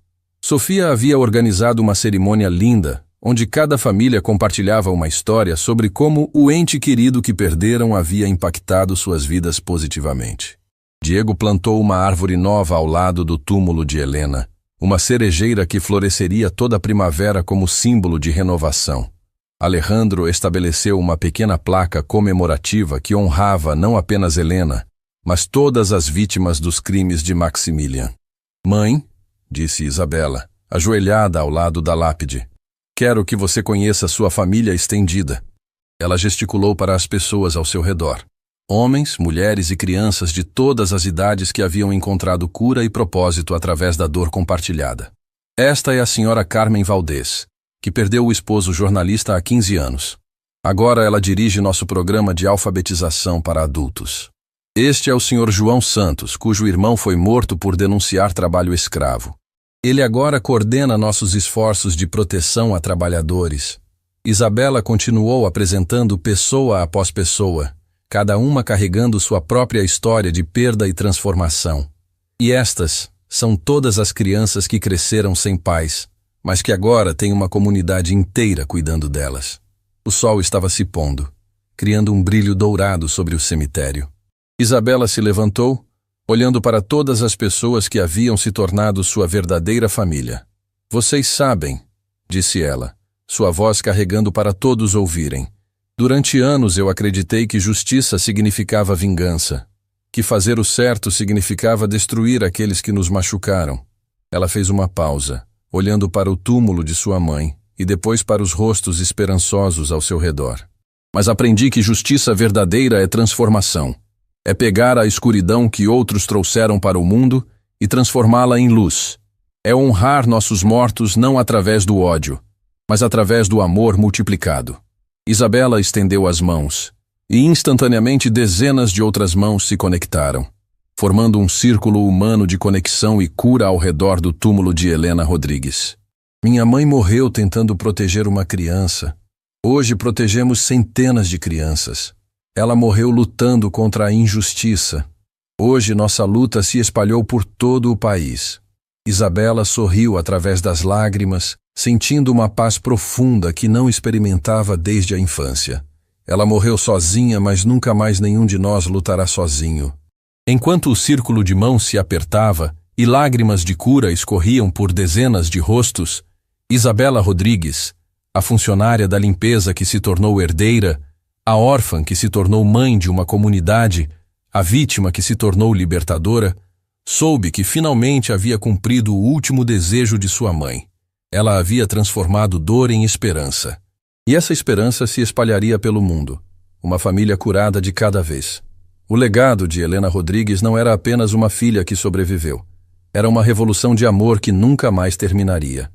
Sofia havia organizado uma cerimônia linda, onde cada família compartilhava uma história sobre como o ente querido que perderam havia impactado suas vidas positivamente. Diego plantou uma árvore nova ao lado do túmulo de Helena, uma cerejeira que floresceria toda a primavera como símbolo de renovação. Alejandro estabeleceu uma pequena placa comemorativa que honrava não apenas Helena, mas todas as vítimas dos crimes de Maximilian. "Mãe", disse Isabela, ajoelhada ao lado da lápide, "quero que você conheça sua família estendida." Ela gesticulou para as pessoas ao seu redor. Homens, mulheres e crianças de todas as idades que haviam encontrado cura e propósito através da dor compartilhada. Esta é a senhora Carmen Valdez, que perdeu o esposo jornalista há 15 anos. Agora ela dirige nosso programa de alfabetização para adultos. Este é o senhor João Santos, cujo irmão foi morto por denunciar trabalho escravo. Ele agora coordena nossos esforços de proteção a trabalhadores. Isabela continuou apresentando pessoa após pessoa, cada uma carregando sua própria história de perda e transformação. E estas são todas as crianças que cresceram sem pais, mas que agora têm uma comunidade inteira cuidando delas. O sol estava se pondo, criando um brilho dourado sobre o cemitério. Isabela se levantou, olhando para todas as pessoas que haviam se tornado sua verdadeira família. "Vocês sabem", disse ela, sua voz carregando para todos ouvirem. "Durante anos eu acreditei que justiça significava vingança, que fazer o certo significava destruir aqueles que nos machucaram." Ela fez uma pausa, olhando para o túmulo de sua mãe e depois para os rostos esperançosos ao seu redor. "Mas aprendi que justiça verdadeira é transformação. É pegar a escuridão que outros trouxeram para o mundo e transformá-la em luz. É honrar nossos mortos não através do ódio, mas através do amor multiplicado." Isabela estendeu as mãos, e instantaneamente dezenas de outras mãos se conectaram, formando um círculo humano de conexão e cura ao redor do túmulo de Helena Rodrigues. "Minha mãe morreu tentando proteger uma criança. Hoje protegemos centenas de crianças. Ela morreu lutando contra a injustiça. Hoje nossa luta se espalhou por todo o país." Isabela sorriu através das lágrimas, sentindo uma paz profunda que não experimentava desde a infância. Ela morreu sozinha, mas nunca mais nenhum de nós lutará sozinho. Enquanto o círculo de mãos se apertava e lágrimas de cura escorriam por dezenas de rostos, Isabela Rodrigues, a funcionária da limpeza que se tornou herdeira, a órfã que se tornou mãe de uma comunidade, a vítima que se tornou libertadora, soube que finalmente havia cumprido o último desejo de sua mãe. Ela havia transformado dor em esperança. E essa esperança se espalharia pelo mundo, uma família curada de cada vez. O legado de Helena Rodrigues não era apenas uma filha que sobreviveu. Era uma revolução de amor que nunca mais terminaria.